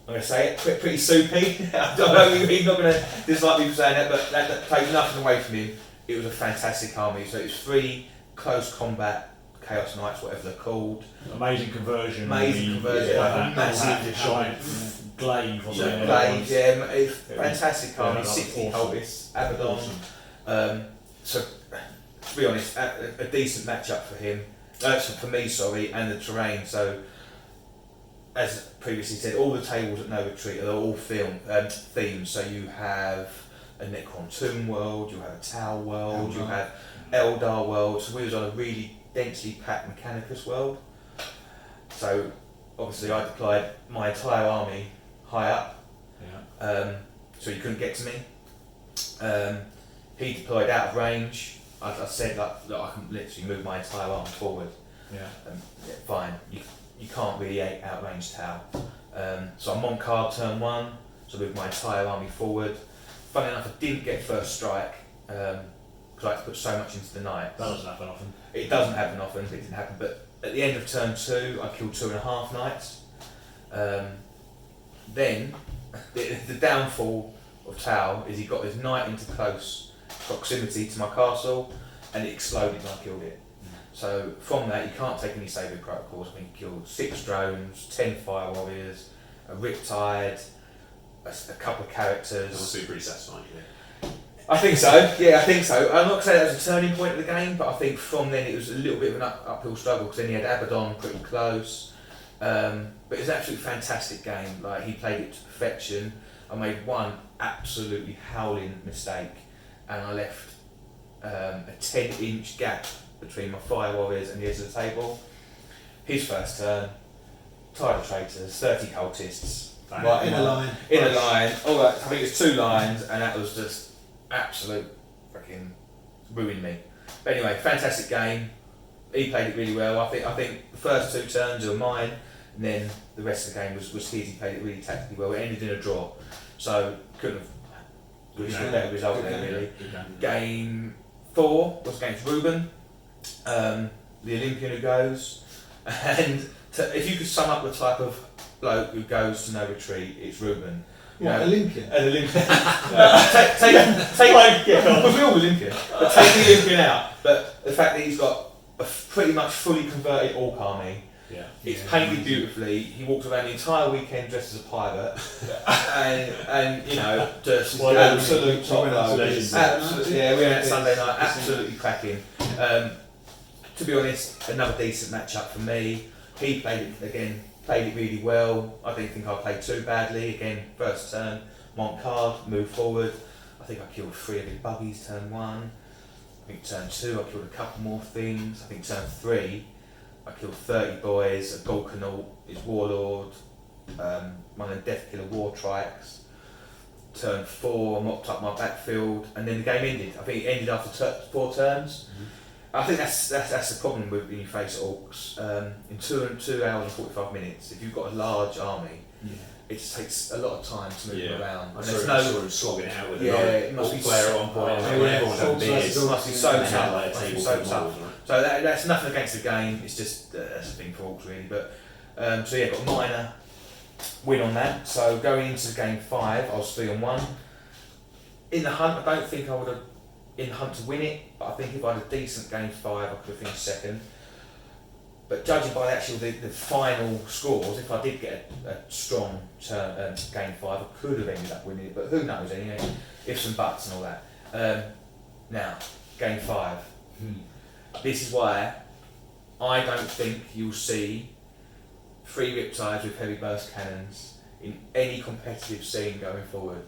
I'm going to say it, pretty soupy. I don't know, he's not going to dislike me for saying that, but that takes nothing away from him. It was a fantastic army. So it was 3 close combat Chaos Knights, whatever they're called. Amazing conversion. Massive giant glaive. Glaive, yeah. It's fantastic army. 60 cultists, Abaddon. Awesome. So, to be honest, a decent matchup for him. For me, sorry, and the terrain. So, as previously said, all the tables at No Retreat are all themes. So you have a Necron Tomb world, you have a Tau world, you have Eldar world. So we was on a really densely packed Mechanicus world. So obviously I deployed my entire army high up, so you couldn't get to me. He deployed out of range. I said that I can literally move my entire army forward. Fine. You can't really outrange Tau. So I'm on card turn 1, so I moved my entire army forward. Funny enough, I didn't get first strike because I had to put so much into the knight. That doesn't happen often. It doesn't happen often, but it didn't happen. But at the end of turn 2, I killed 2.5 knights. Then, the downfall of Tau is he got his knight into close proximity to my castle and it exploded and I killed it. So from that, you can't take any saving protocols. I mean, you killed 6 drones, 10 fire warriors, a Riptide, a couple of characters. That must be pretty satisfying, I think so. Yeah, I think so. I'm not going to say that was a turning point of the game, but I think from then it was a little bit of an uphill struggle because then he had Abaddon pretty close. But it was an absolutely fantastic game. Like he played it to perfection. I made one absolutely howling mistake, and I left a 10-inch gap between my fire warriors and the edge of the table. His first turn, Tide of Traitors, 30 cultists, right in a line. In a line. All right, I think it's 2 lines, and that was just absolute fucking ruined me. But anyway, fantastic game. He played it really well. I think the first 2 turns were mine, and then the rest of the game was his. He played it really tactically well. It ended in a draw, so couldn't have a better result there really. Game 4 was against Ruben. The Olympian who goes, and if you could sum up the type of bloke who goes to No Retreat, it's Ruben. Olympian? An Olympian. We're all Olympian, but take the Olympian out. But the fact that he's got a pretty much fully converted orc army, it's painted beautifully. He walked around the entire weekend dressed as a pirate, and you know, just absolute top load. Absolutely, we went out Sunday night, absolutely cracking. To be honest, another decent matchup for me. He played it really well. I didn't think I played too badly. Again, first turn, Montcard, move forward. I think I killed 3 of his buggies turn 1. I think turn 2 I killed a couple more things. I think turn 3 I killed 30 boys, a Golkanaut, his warlord, one of the Death Killer war trikes. Turn 4 I mopped up my backfield, and then the game ended. I think it ended after 4 turns. I think that's the problem with when you face orcs. In 2 hours and 45 minutes, if you've got a large army, it just takes a lot of time to move around. I saw him slogging it out with it must be player at one point. Everyone's having beers. It must be so tough. Must be So tough. So that's nothing against the game. It's just that's a thing for orcs really. But so yeah, got a minor win on that. So going into game 5, I was 3-1. In the hunt, I don't think I would have in the hunt to win it, but I think if I had a decent game 5, I could have finished second. But judging by the final scores, if I did get a strong turn, game 5, I could have ended up winning it. But who knows? Anyway, ifs and buts and all that. Now, game 5. This is why I don't think you'll see 3 Riptides with heavy burst cannons in any competitive scene going forward.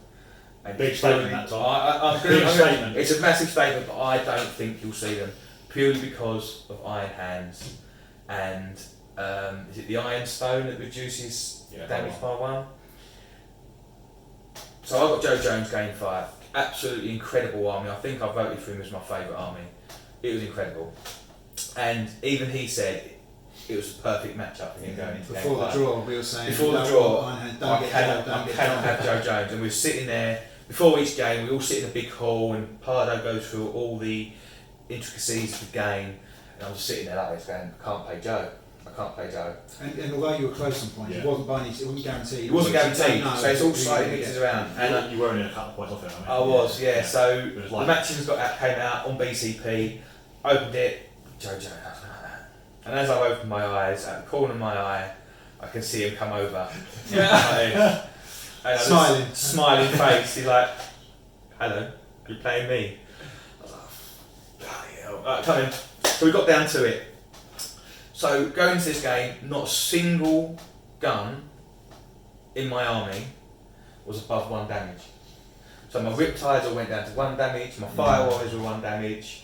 And big statement that time. It's a massive statement, but I don't think you'll see them purely because of Iron Hands and is it the Iron Stone that reduces damage by 1? So I got Joe Jones game 5. Absolutely incredible army. I think I voted for him as my favourite army. It was incredible, and even he said it was a perfect matchup for him going into game 5. Before the draw, we were saying. Before the draw, I cannot have Joe Jones, and we were sitting there before each game. We all sit in a big hall, and Pardo goes through all the intricacies of the game, and I was sitting there like this, going, "I can't play Joe. I can't play Joe." And although you were close on points, it wasn't by any, it wasn't guaranteed. It wasn't guaranteed, so it's all slightly mixes around. And you were only a couple of points off it. I was, yeah. So the matchings came out on BCP. Opened it, Joe Jones. And as I opened my eyes, at the corner of my eye, I can see him come over. Smiling face. He's like, "Hello, you're playing me." I was like, "Bloody hell!" Right, come in. So we got down to it. So going into this game, not a single gun in my army was above 1 damage. So my Riptides all went down to 1 damage. My Fire Warriors were 1 damage.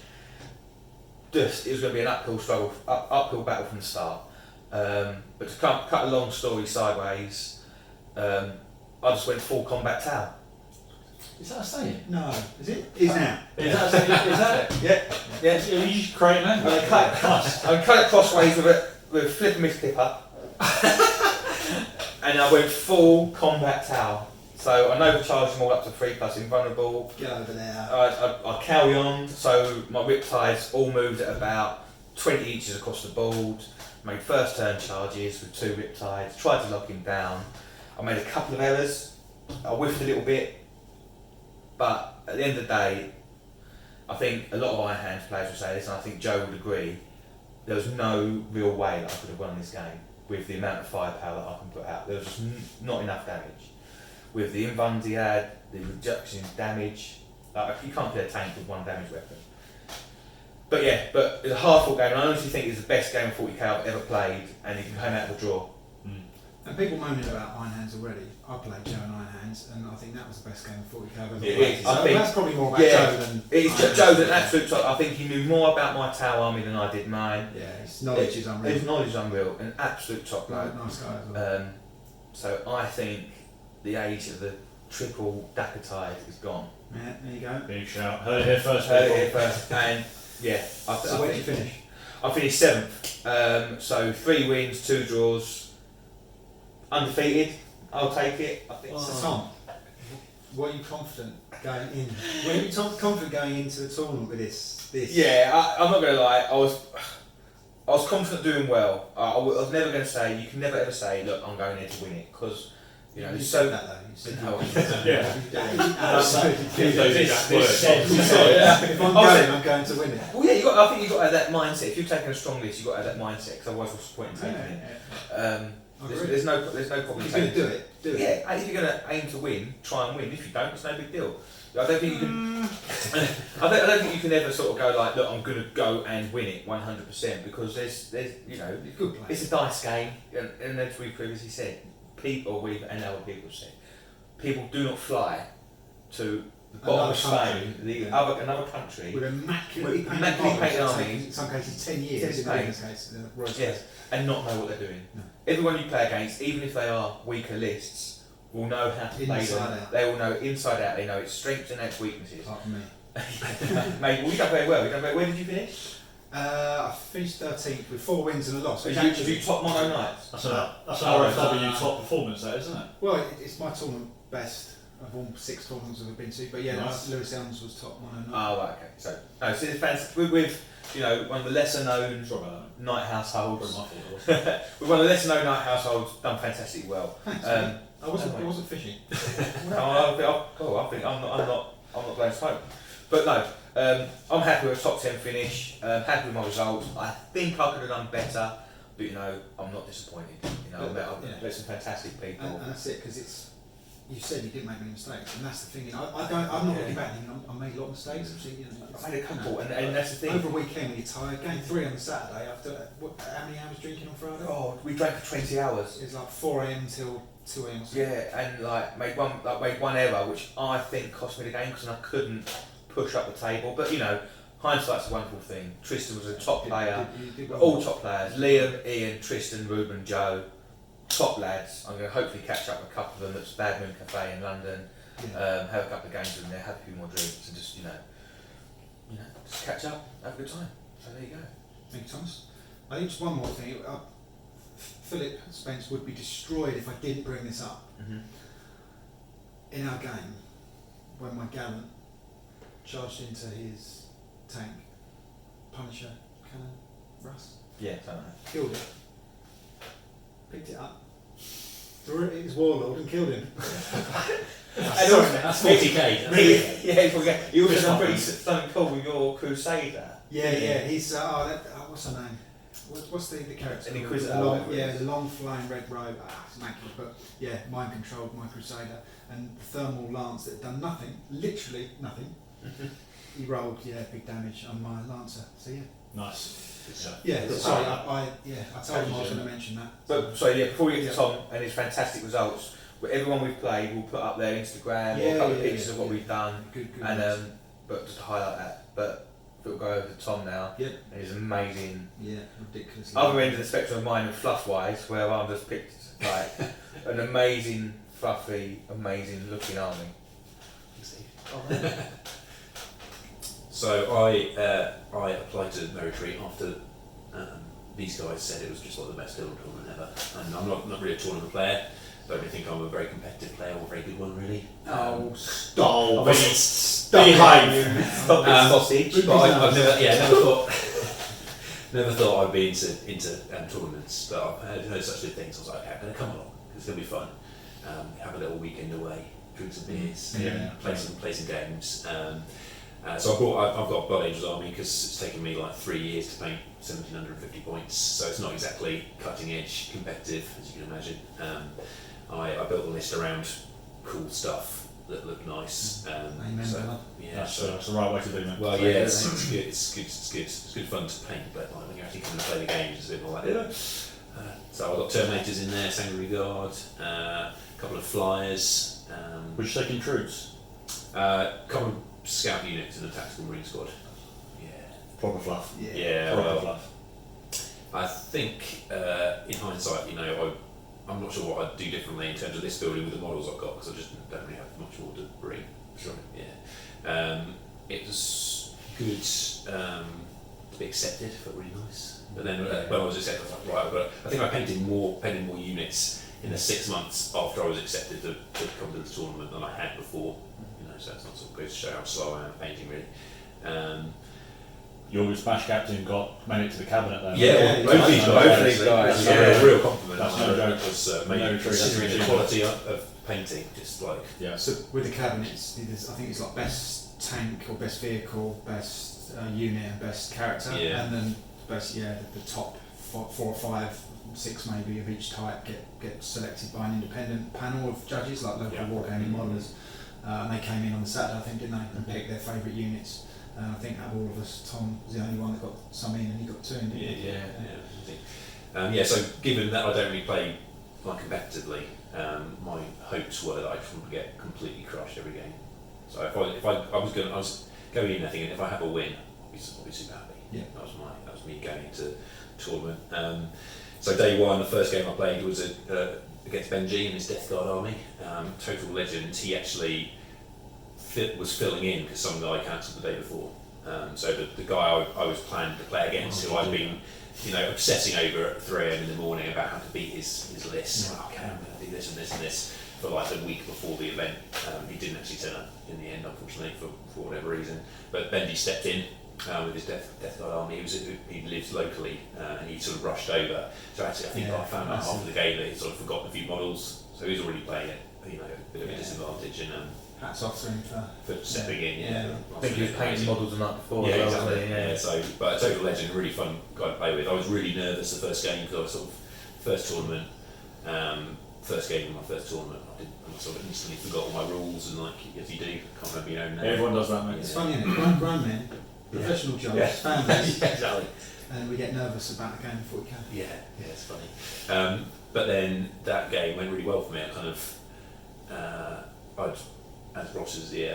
It was going to be an uphill struggle, uphill battle from the start. But to cut a long story sideways, I just went full combat tower. Is that a saying? No, is it? Is now. Is that it? Yeah. Are you just creating that? I cut it crossways with a flip and miss clipper, and I went full combat tower. So I overcharged them all up to 3+ invulnerable. Get over there. I carry on, so my Riptides all moved at about 20 inches across the board. Made first turn charges with 2 Riptides, tried to lock him down. I made a couple of errors. I whiffed a little bit, but at the end of the day, I think a lot of Iron Hands players will say this, and I think Joe would agree, there was no real way that I could have won this game with the amount of firepower that I can put out. There was just not enough damage. With the invuns he had, the reduction in damage, you can't play a tank with 1 damage weapon. But yeah, but it's a hard-fought game, and I honestly think it's the best game of 40k I've ever played, and it came out of a draw. And people moaning about Iron Hands already. I played Joe and Iron Hands, and I think that was the best game of 40k I've ever played. I think that's probably more about Joe than. It's Joe's an absolute top. I think he knew more about my tower army than I did mine. Yeah, his knowledge is unreal. His knowledge is unreal, an absolute top bloke. Nice guy as well. So I think the age of the triple Dakotide is gone. Yeah, there you go. Big shout. Heard it here first. And yeah, so where did you finish? I finished 7th. So 3 wins, 2 draws. Undefeated, I'll take it. I think. So Tom, were you confident going in? Were you confident going into the tournament with this? Yeah, I'm not going to lie. I was confident doing well. I was never going to say. You can never ever say, "Look, I'm going in to win it," because you know. You so said that though. You said If I'm going, I'm going to win it. Well, yeah, I think you've got to have that mindset. If you're taking a strong list, you've got to have that mindset. Because otherwise, what's the point in taking it? There's no problem. If you're going to do it. Yeah, if you're going to aim to win, try and win. If you don't, it's no big deal. I don't think you can. I don't think you can ever sort of go like, look, I'm going to go and win it 100% because there's you know, it's a dice game, and as we previously said, and other people said, people do not fly to the bottom Another of Spain, country. another country, with immaculately With immaculately painted painted armies, armies. in some cases 10 years, 10 in paint. this case, Roy's yeah, case. and not know what they're doing. No. Everyone you play against, even if they are weaker lists, will know how to play Inside them. out. They will know inside out. They know its strengths and its weaknesses. Apart from me. Mate, well, we done very well. Where did you finish? I finished 13th with 4 wins and a loss. So which you top Mono Knights? That's an RFW top performance, that isn't it? Well, it's my tournament best of all 6 tournaments I've ever been to. But yeah, Nice. Lewis Elms was top 109. Oh, right, okay. So it's fancy. With you know, one of the lesser known Sorry about night households. that. Probably my fault. With one of the lesser known night households, done fantastically well. Thanks, Um, mate. I wasn't fishing. I think I'm not blowing smoke. But no, I'm happy with a top 10 finish. Happy with my results. I think I could have done better, but you know, I'm not disappointed. You know, I've met some fantastic people. And that's it, because it's. You said you didn't make many mistakes, and that's the thing. I'm not looking back thinking I made a lot of mistakes. I made a couple, and that's the thing. Over a weekend when you're tired, game 3 on the Saturday after how many hours drinking on Friday? Oh, we drank for 20 hours. It's like 4 AM till 2 AM. Yeah, and made one error, which I think cost me the game because I couldn't push up the table. But you know, hindsight's a wonderful thing. Tristan was a top player, all top players. Liam, Ian, Tristan, Ruben, Joe, top lads. I'm going to hopefully catch up with a couple of them at Bad Moon Cafe in London. Have a couple of games with them there, have a few more drinks, and just just catch up, have a good time. So there you go. Thank you, Thomas. I think just one more thing. Philip Spence would be destroyed if I didn't bring this up. Mm-hmm. In our game, when my gallant charged into his tank, Punisher cannon, Russ, Yeah, something like that. killed it, picked it up, threw it at his warlord and killed him. That's 40k. You also done something cool with your Crusader. Yeah. He's what's her name? What's the character? An Inquisitor. The long flying red robe. It's immaculate. But yeah, mind controlled my Crusader and the thermal lance that had done nothing, literally nothing. He rolled big damage on my Lancer. So yeah. Nice. Good stuff. Yeah. Sorry, I told him I was going to mention that. But sorry, before we get to Tom and his fantastic results, everyone we've played will put up their Instagram or a couple of pictures of what we've done. Good. And but just to highlight that. But we'll go over to Tom now. Yep. And his amazing. Yeah, ridiculously. Other end of the spectrum of mine, fluff wise, where I'm just picked like an amazing, fluffy, amazing looking army. So I applied to No Retreat after these guys said it was just like the best tournament ever. And I'm not really a tournament player. Don't really think I'm a very competitive player or a very good one really. Stop! Behave. Stop this sausage. But I've never thought I'd be into tournaments. But I've heard such good things. I was like, okay, I'm going to come along. It's going to be fun. Have a little weekend away, drink some beers, play some games. So I've got a Blood Angels army because it's taken me like 3 years to paint 1,750 points, so it's not exactly cutting edge competitive, as you can imagine. I built the list around cool stuff that looked nice. That's the right way to do it. Well, yeah, it's good. It's good fun to paint, but like, when you're actually coming to play the games, it's a bit more like so I've got Terminators in there, Sangry Guard, a couple of Flyers. Which taking troops? Common Scout units in a tactical marine squad. Yeah. Proper fluff. Yeah. Proper fluff. I think in hindsight, I'm not sure what I'd do differently in terms of this building with the models I've got because I just don't really have much more to bring. Sure. Yeah. It was good to be accepted. Felt really nice. But then when I was accepted, I was like, right, I think I painted more units in the 6 months after I was accepted to come to the tournament than I had before. So it's not sort of goes to show how slow I am at painting really. Your Smash Captain made it to the cabinet then. Both these guys. A real compliment. That's no joke. Was No retreat, considering that's the quality of painting, just like So with the cabinets, I think it's like best tank or best vehicle, best unit and best character, and then best the top 4 or 5, 6 maybe of each type get selected by an independent panel of judges like local Wargaming modelers. They came in on the Saturday, I think, didn't they, and picked their favourite units. I think out of all of us, Tom was the only one that got some in, and he got 2 in, didn't he? So given that I don't really play competitively, my hopes were that I just wouldn't get completely crushed every game. So if I was going in there thinking if I have a win, I'll be super happy. Yeah. That was me going into tournament. So day one, the first game I played was against Benji and his Death Guard army. Total legend. He actually was filling in because some guy cancelled the day before. So the guy I was planning to play against, who I'd been, obsessing over at 3 AM in the morning about how to beat his list. Yeah. Okay, I'm going to do this and this and this for like the week before the event. He didn't actually turn up in the end, unfortunately, for whatever reason. But Benji stepped in with his Death Guard army. He lives locally and he sort of rushed over. So actually, I think I found out after the game that he'd sort of forgotten a few models. So he was already playing it, a bit of a disadvantage. And hats off to him for stepping in. I think he was painting models the night before. Yeah, as well, exactly. wasn't he? So, but a total legend, really fun guy to play with. I was really nervous the first game because I was sort of first tournament, first game of my first tournament. I sort of instantly forgot all my rules and as you do, can't remember your own name. Everyone does that, mate. It's funny, isn't it? Grown men, professional jobs, families, exactly. and we get nervous about a game before we can. Yeah, it's funny. But then that game went really well for me. I kind of, as Ross is the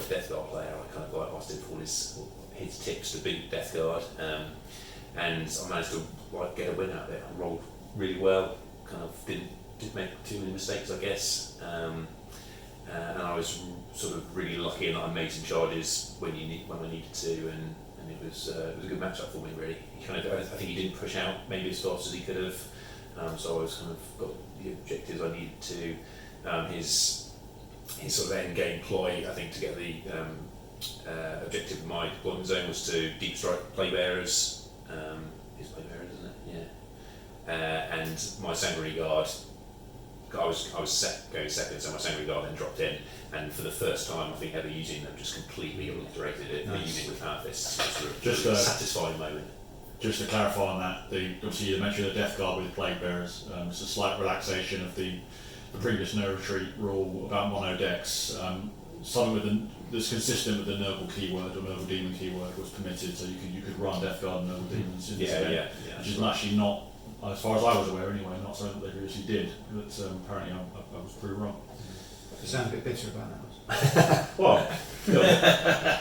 Death Guard player, I kind of asked him for his tips to beat Death Guard, and I managed to get a win out of it. I rolled really well, kind of didn't make too many mistakes, I guess, and I was sort of really lucky in that I made some charges when I needed to, and it was a good matchup for me, really. I think he didn't push out maybe as fast as he could have, so I was kind of got the objectives I needed to. His sort of end game ploy, I think, to get the objective of my deployment zone was to deep strike play bearers. His play bearers, isn't it? Yeah. And my Sanguinary Guard, I was going second, so my Sanguinary Guard then dropped in, and for the first time I think ever using them, just completely obliterated it. Nice. Using with power fists. Just a satisfying moment. Just to clarify on that, obviously you mentioned the Death Guard with Plague Bearers. It's a slight relaxation of the previous No Retreat rule about mono decks. Something that's consistent with the Nurgle keyword or Nurgle Demon keyword was permitted, so you could run Death Guard and Nurgle Demons in this event, which is actually not, as far as I was aware anyway, not something that they previously did. But apparently I was pretty wrong. You sound a bit bitter about that. Well,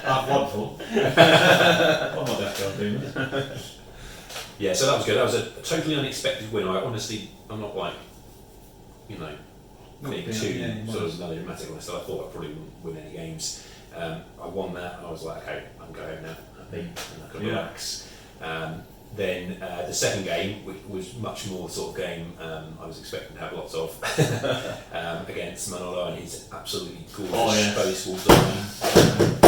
I'm wonderful. I'm not Death Guard Demons. Yeah, so that was good. That was a totally unexpected win. I'm not like, being too sort of melodramatic on myself. I thought I probably wouldn't win any games. I won that, and I was like, okay, I'm going home now. I'm and I can relax. Then the second game, which was much more sort of game I was expecting to have lots of, against Manolo and his absolutely gorgeous Base Wolves army.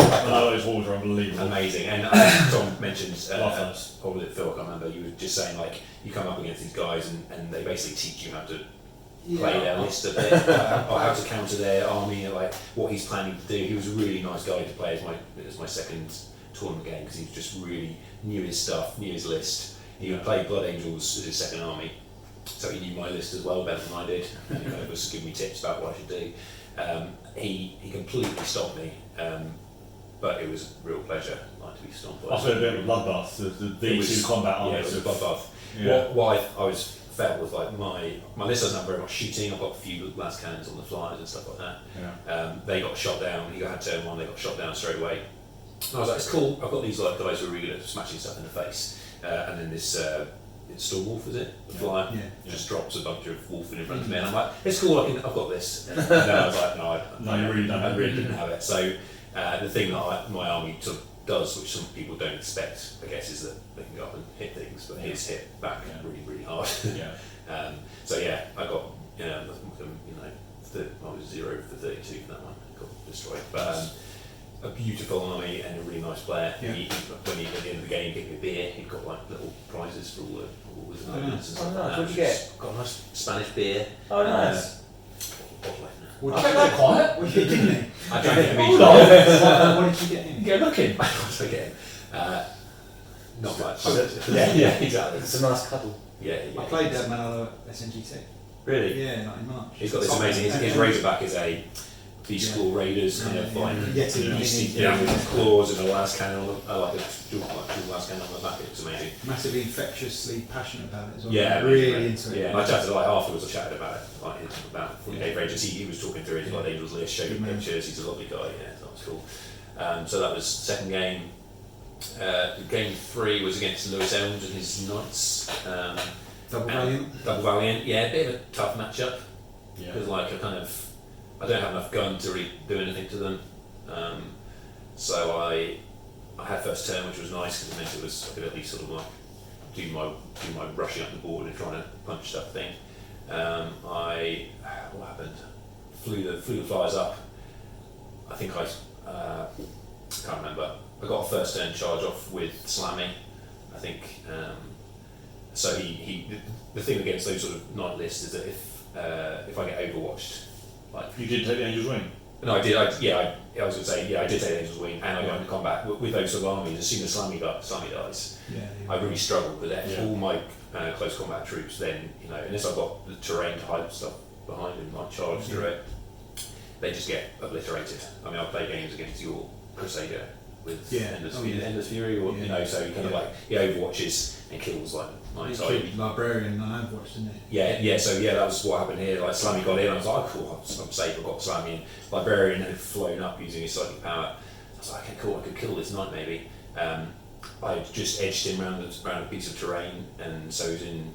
Manolo's walls are unbelievable. Amazing. And Tom mentioned, or was it Phil, I can't remember, you were just saying you come up against these guys and they basically teach you how to play their list a bit, or how to counter their army, what he's planning to do. He was a really nice guy to play as my second tournament game, because he just really knew his stuff, knew his list. He would play Blood Angels as his second army, so he knew my list as well, better than I did, and he kind of was giving me tips about what I should do. He completely stopped me, but it was a real pleasure to be stomped by. Also a bit of a bloodbath, the V2 combat army. Yeah, it was a bloodbath. Yeah. What I was felt was my list doesn't have very much shooting. I've got a few las cannons on the flyers and stuff like that. Yeah. They got shot down. He had turn one. They got shot down straight away. And I was like, it's cool. I've got these guys who are really good at smashing stuff in the face. And then this Storm Wolf, is it? The flyer just drops a bunch of wolf in front of me, and I'm like, it's cool. I've got this. And then I was like, no, you really don't. I really didn't have it. So the thing that my army sort of does, which some people don't expect, I guess, is that they can go up and hit things, but his hit back really, really hard. So I got I was 0 for 32 for that one. Got destroyed, but a beautiful army and a really nice player. When he at the end of the game gave me a beer, he got little prizes for all his moments. Oh, nice. What did you get? Got a nice Spanish beer. Oh, nice. What did you get? Quiet. What did you get in? I drank it immediately. What did you get in? Get looking. What did I get in? Not much. Yeah, exactly. It's a nice cuddle. Yeah. I played Manolo SNGT. Really? Yeah, not in March. He's got this amazing. His Razorback is a Beast Claw Raiders, kind of like beastie Yeah. with claws and a las cannon on the, like a dual las cannon on the back. It was amazing. Massively infectiously passionate about it as well. Yeah, really into it. Yeah, and I chatted like afterwards. I chatted about it, like about 48 Rangers. He was talking through his like Angels list, showed me pictures. He's a lovely guy. Yeah, that was cool. So that was the second game. Game 3 was against Lewis Elms and his Knights. Double Valiant. Double Valiant. Yeah, a bit of a tough matchup Yeah. because like I don't have enough gun to really do anything to them. So I had first turn, which was nice because it meant I could at least sort of like do my rushing up the board and trying to punch stuff thing. What happened? Flew the flyers up. I think I can't remember. I got a first turn charge off with Slammy, I think. So the thing against those sort of night lists is that if I get overwatched, like You did take the Angel's Wing? no, I did. I was going to say, I did take the Angel's Wing, and I got into combat with those sort of armies. As soon as Slammy dies, I really struggled with that. All my close combat troops, then unless I've got the terrain to hide stuff behind and like charge through it, they just get obliterated. I mean, I play games against your Crusader with Endless Fury, or so you kind of like he overwatches and kills like my entire. Killed Librarian on Overwatch, didn't he? Yeah. So that was what happened here. Like Slammy got in, I was like, oh, cool, I'm safe. I got Slammy in. Librarian had flown up using his psychic power. I was like, okay, cool, I could kill this knight maybe. I just edged him around a piece of terrain, and so he was in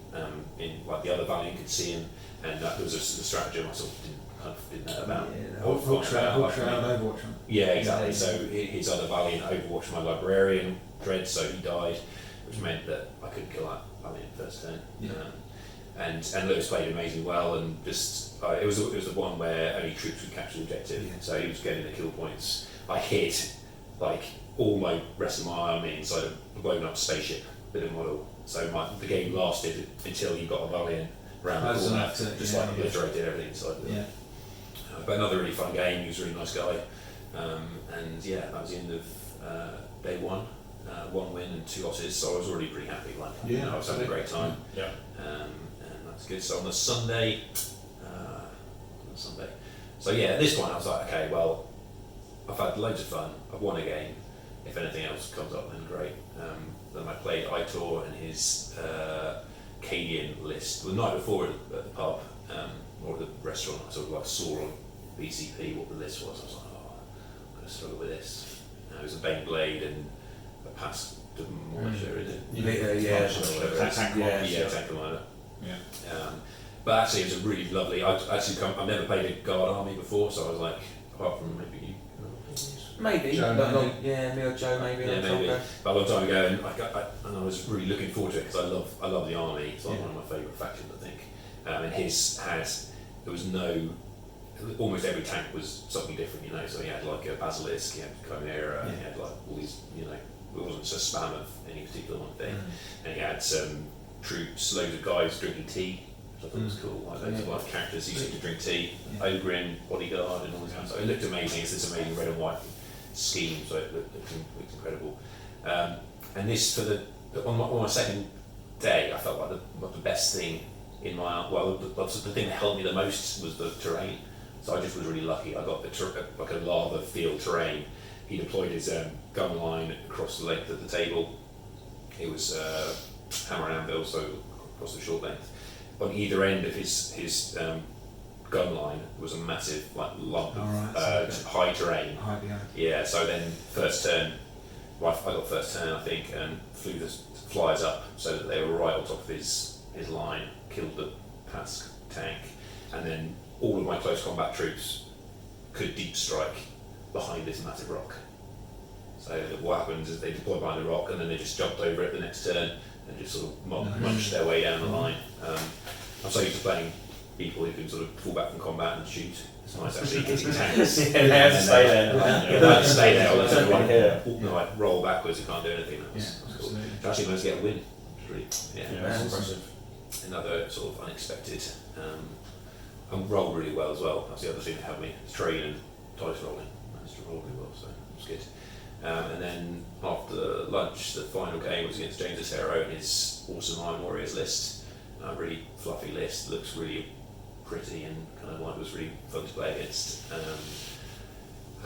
like the other Valiant could see him, and that was a stratagem I sort of didn't know about. Hawk Shroud Overwatch. Yeah, exactly. So his other Valiant overwatched my Librarian Dread, so he died, which meant that I couldn't kill that Valiant first turn. And Lewis played amazingly well, and just it was the one where only troops would capture the objective, so he was getting the kill points. I hit like all my rest of my army inside a blown up spaceship with a model. So the game lasted until he got a Valiant round the corner, just like obliterated everything inside of it. But another really fun game. He was a really nice guy, and that was the end of day 1. 1 win and 2 losses, so I was already pretty happy. I was having a great time. And that's good. So on the Sunday, so at this point I was like, okay, well, I've had loads of fun. I've won a game. If anything else comes up, then great. Then I played Otero and his Cadian list. The night before at the pub or the restaurant, I sort of like saw on BCP what the list was. I was like, oh, I'm going to struggle with this. It was a Bane Blade and a Pass to Monitor, is it? Tank Commander. But actually, it was a really lovely. I've never played a guard army before, so I was like, apart from maybe you. Maybe. Joe, me or Joe, maybe. Maybe. But a long time ago, and I was really looking forward to it because I love the army. It's like one of my favourite factions, I think. And his there was almost every tank was something different, So he had like a Basilisk, he had Chimera, he had like all these, it wasn't just spam of any particular one thing. And he had some troops, loads of guys drinking tea, which I thought was cool. Like loads of like characters who used to drink tea, Ogrin, Bodyguard, and all this kind of stuff. It looked amazing. It's this amazing red and white scheme, so it looked incredible. And this on my second day, I felt like the best thing in my the thing that helped me the most was the terrain. So I just was really lucky. I got like a lava field terrain. He deployed his gun line across the length of the table. It was hammer and anvil, so across the short length. On either end of his gun line was a massive lump of high terrain. So then first turn, I got first turn I think, and flew the flyers up so that they were right on top of his line, killed the Pask tank, and then all of my close combat troops could deep strike behind this massive rock. So what happens is they deploy behind the rock and then they just jumped over it the next turn and just sort of munched their way down the line. I'm so used to playing people who can sort of fall back from combat and shoot. It's nice actually hitting tanks. They have to stay there. They have to stay there. Unless everyone roll backwards, you can't do anything. That was cool. So actually managed to get a win. Which really, that's impressive. Another sort of unexpected. And rolled really well as well. That's the other thing that helped me. Train and dice rolling. Managed to roll really well, so it was good. And then after lunch, the final game was against James Otero and his awesome Iron Warriors list. A really fluffy list, looks really pretty and kind of like was really fun to play against.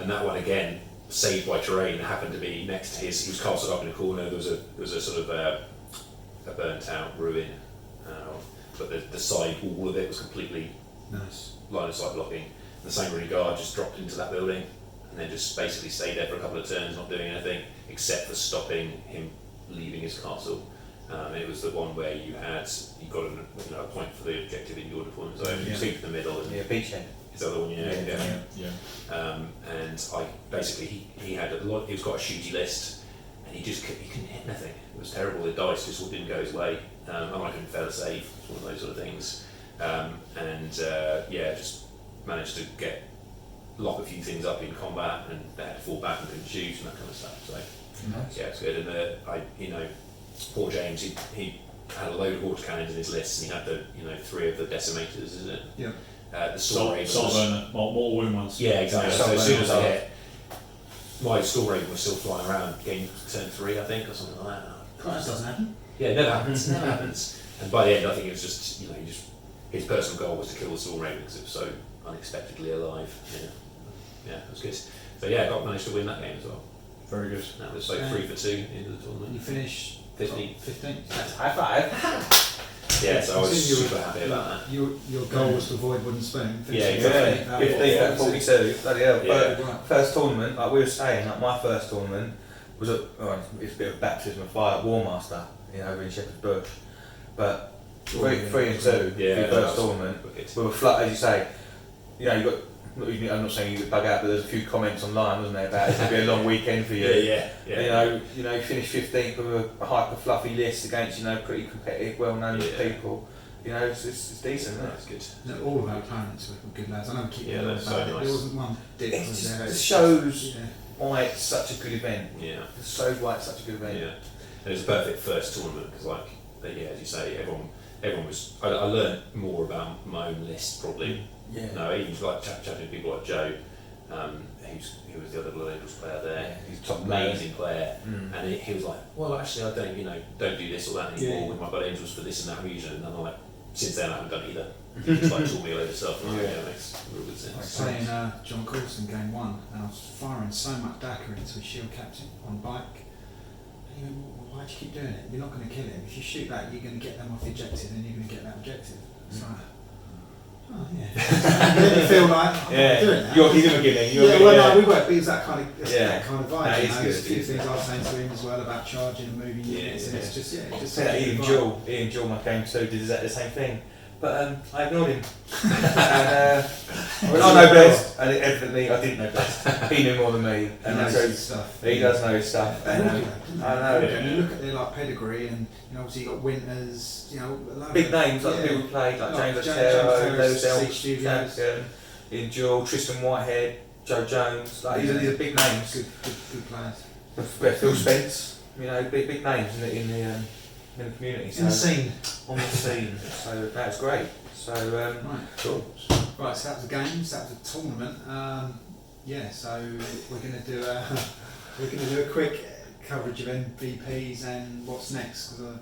and that one again, saved by terrain, happened to be next to his. He was castled up in a corner. There was a sort of a burnt out ruin, but the side wall of it was completely line of sight blocking. The Sanguinary Guard just dropped into that building and then just basically stayed there for a couple of turns, not doing anything except for stopping him leaving his castle. It was the one where you got a point for the objective in your deployment zone. You seemed in the middle. And beachhead. Is the other one, yeah. And I basically he had a lot. He's got a shooty list, and he couldn't hit nothing. It was terrible. The dice just didn't go his way, and I couldn't fail a save. It's one of those sort of things. Just managed to lock a few things up in combat, and they had to fall back and couldn't shoot and that kind of stuff. So yeah, it's good. And poor James, he had a load of water cannons in his list, and he had 3 of the decimators, isn't it? Yeah. The Storm Raven more wound ones. Yeah, exactly. So as soon as I hit, my Storm Raven was still flying around, getting turn 3, I think, or something like that. That doesn't happen. Yeah, it never happens. Never happens. And by the end, I think it was just his personal goal was to kill the Storm Raven because it was so unexpectedly alive. Yeah, it was good. So yeah, I managed to win that game as well. Very good. That was 3 for 2 into the tournament. And you finished 15th. High five. Yeah, so I was super happy about that. Your goal was to avoid wooden spoon. Yeah, exactly. 15 out of 42. Bloody hell. Yeah. First tournament, like we were saying, like my first tournament was it's a bit of a baptism of fire at War Master, over in Shepherd's Bush. But 3 and 2 for the first tournament, we were flat, as you say. You got. I'm not saying you could bug out, but there's a few comments online, wasn't there, about it's going to be a long weekend for you. Yeah. You finished 15th with a hyper fluffy list against pretty competitive, well-known people. It's decent, isn't it? It's good. No, all of our opponents were good lads. I know we keep they're about so it. nice. There wasn't one dick. It Was there? just shows why it's such a good event. Yeah. It shows why it's such a good event. Yeah. And it was a perfect first tournament because, as you say, everyone was. I learned more about my own list probably. Yeah. No, even chatting to people like Joe, who was the other Blood Angels player there. Yeah, he's top amazing player, and he was like, well, actually, I don't do this or that anymore with my Blood Angels for this and that reason. And I'm like, since then I haven't done either. He just taught me a load of stuff. And it makes real good sense. I was playing John Coulson game 1, and I was firing so much dagger into his shield captain on bike. And he went, well, why do you keep doing it? You're not going to kill him. If you shoot that, you're going to get them off the objective, and you're going to get that objective. It's like, oh yeah. And then you feel like, I'm not doing that. You're giving. No, we weren't. But it was that kind of vibe. That is good. There's a few things I was saying to him as well about charging and moving units, and it's just Ian Jewell, my game 2, did exactly the same thing. But I ignored him. And I know best, and evidently I didn't know best. He knew more than me, and knows his stuff. He does know his stuff. I know. Yeah. You look at their pedigree, and obviously you got Winters, big names like people who played, like James Otero, Lewis Elks, Champion, Ian Jewell, Tristan Whitehead, Joe Jones. These are big names. Good players. Phil Spence, big names in the community. In the scene. On the scene. So that's great. So right. Cool. Right, so that was the games, that was a tournament. So we're going to do a quick coverage of MVPs and what's next, because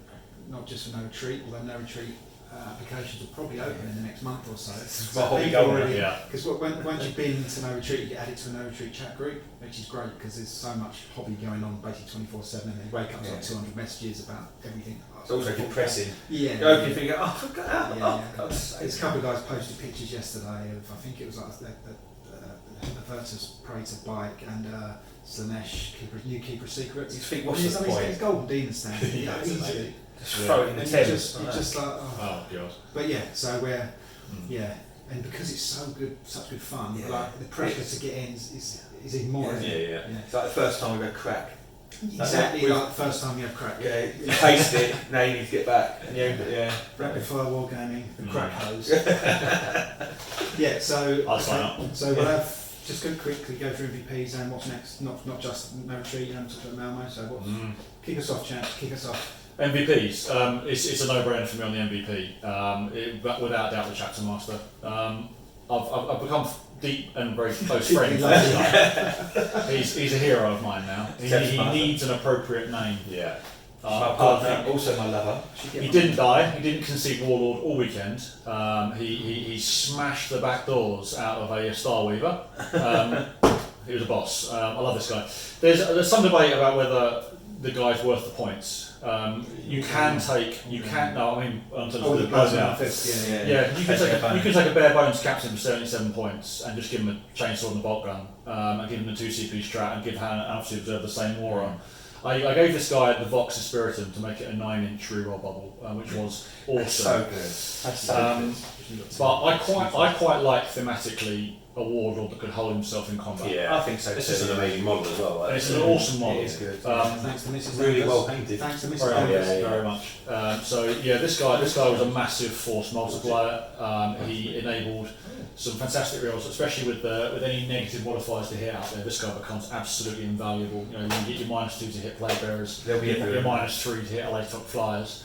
not just for No Retreat, although No Retreat applications will probably open in the next month or so. Because once you've been to No Retreat, you get added to a No Retreat chat group, which is great because there's so much hobby going on basically 24/7, and then you wake up to like 200 messages about everything. It's also depressing. Yeah. You open your finger, I forgot. There's a couple of guys posted pictures yesterday of, I think it was like the Virtus Praetor bike and Slanesh, new Keeper of Secrets. You think, what's the point? It's Golden Demon stand. Just throw it in the Thames. You're just like, oh god. But so we're, and because it's such good fun, like the pressure to get in is even more. Yeah. It's like the first time we go crack. Exactly, like the first time you have crack. Yeah, you taste it, now you need to get back. And Rapid fire Wargaming, the crack hose. So I'll sign up. So we'll have just going to quickly go through MVPs and what's next. Not just No Retreat, talk about Malmo. So kick us off, champs. Kick us off. MVPs. It's a no-brainer for me on the MVP. Without doubt, the chapter master. I've become deep and very close friends with this guy. He's a hero of mine now. He needs an appropriate name. Yeah. My partner, also my lover. He didn't die. He didn't concede Warlord all weekend. He smashed the back doors out of a Star Weaver. He was a boss. I love this guy. There's some debate about whether the guy's worth the points. You can take, you can, no, I mean, in terms of the guys now. Yeah, you can take a bare bones captain for 77 points and just give him a chainsaw and a bolt gun, and give him a 2 CP strat and give Han and Alpha Observer the same war on. I gave this guy the Vox Spiritum to make it a 9-inch reroll bubble, which was awesome. That's so good. That's so good. But I quite like thematically a warlord that could hold himself in combat. Yeah, I think so. This is an amazing model as well. And it's an awesome model. It is good. Thanks to Mrs. Really Davis. well painted. Thanks to Mrs. Very, Davis. very much. So yeah, this guy was a massive force multiplier. He enabled some fantastic rolls, especially with any negative modifiers to hit out there. This guy becomes absolutely invaluable. You know, you get your -2 to hit plague bearers, They'll be your everywhere. -3 to hit Alatok flyers.